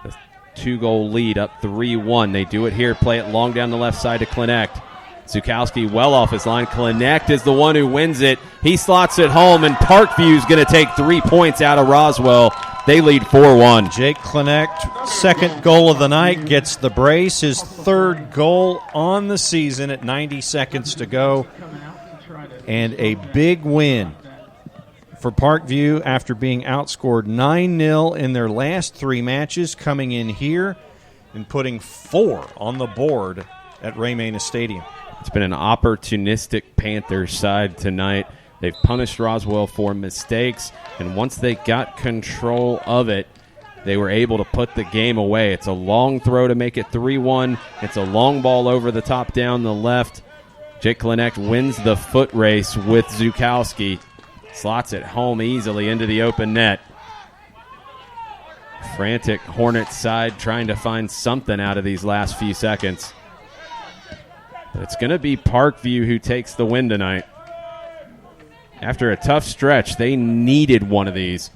Speaker 1: The 2-goal lead up 3-1. They do it here, play it long down the left side to Connect. Zukowski well off his line. Connect is the one who wins it. He slots it home, and Parkview's going to take 3 points out of Roswell. They lead 4-1.
Speaker 2: Jake Connect, second goal of the night, gets the brace. His third goal on the season at 90 seconds to go. And a big win for Parkview after being outscored 9-0 in their last 3 matches, coming in here and putting 4 on the board at Ray Manis Stadium.
Speaker 1: It's been an opportunistic Panthers side tonight. They've punished Roswell for mistakes, and once they got control of it, they were able to put the game away. It's a long throw to make it 3-1. It's a long ball over the top down the left. Jake Connect wins the foot race with Zukowski. Slots it home easily into the open net. Frantic Hornets side trying to find something out of these last few seconds. But it's going to be Parkview who takes the win tonight. After a tough stretch, they needed one of these.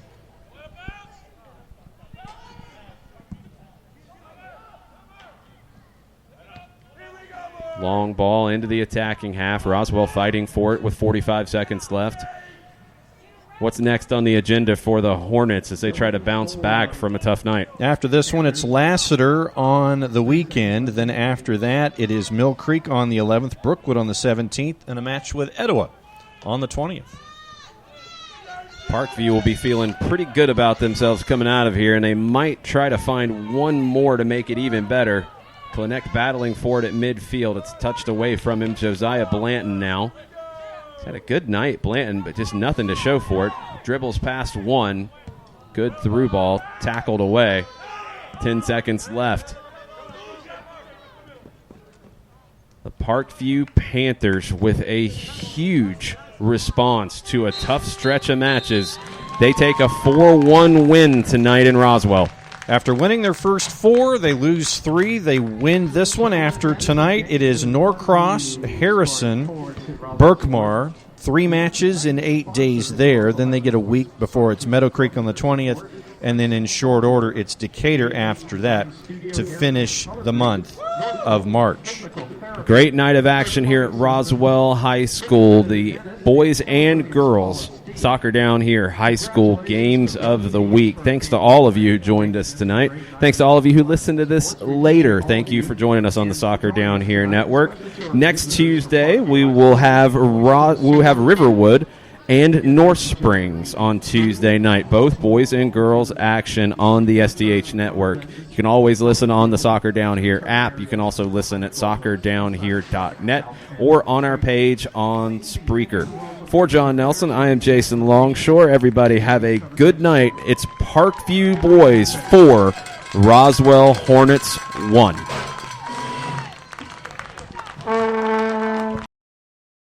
Speaker 1: Long ball into the attacking half. Roswell fighting for it with 45 seconds left. What's next on the agenda for the Hornets as they try to bounce back from a tough night?
Speaker 2: After this one, it's Lassiter on the weekend. Then after that, it is Mill Creek on the 11th, Brookwood on the 17th, and a match with Etowah on the 20th.
Speaker 1: Parkview will be feeling pretty good about themselves coming out of here, and they might try to find one more to make it even better. Connect battling for it at midfield. It's touched away from him. Josiah Blanton now. He's had a good night, Blanton, but just nothing to show for it. Dribbles past one. Good through ball. Tackled away. 10 seconds left. The Parkview Panthers with a huge response to a tough stretch of matches. They take a 4-1 win tonight in Roswell.
Speaker 2: After winning their first 4, they lose 3. They win this one. After tonight, it is Norcross, Harrison, Berkmar. 3 matches in 8 days there. Then they get a week before it's Meadow Creek on the 20th. And then in short order, it's Decatur after that to finish the month of March.
Speaker 1: Great night of action here at Roswell High School. The boys and girls Soccer Down Here high school games of the week. Thanks to all of you who joined us tonight. Thanks to all of you who listened to this later. Thank you for joining us on the Soccer Down Here network. Next Tuesday, we will have Riverwood and North Springs on Tuesday night. Both boys and girls action on the SDH network. You can always listen on the Soccer Down Here app. You can also listen at soccerdownhere.net or on our page on Spreaker. For John Nelson, I am Jason Longshore. Everybody have a good night. It's Parkview Boys 4, Roswell Hornets 1.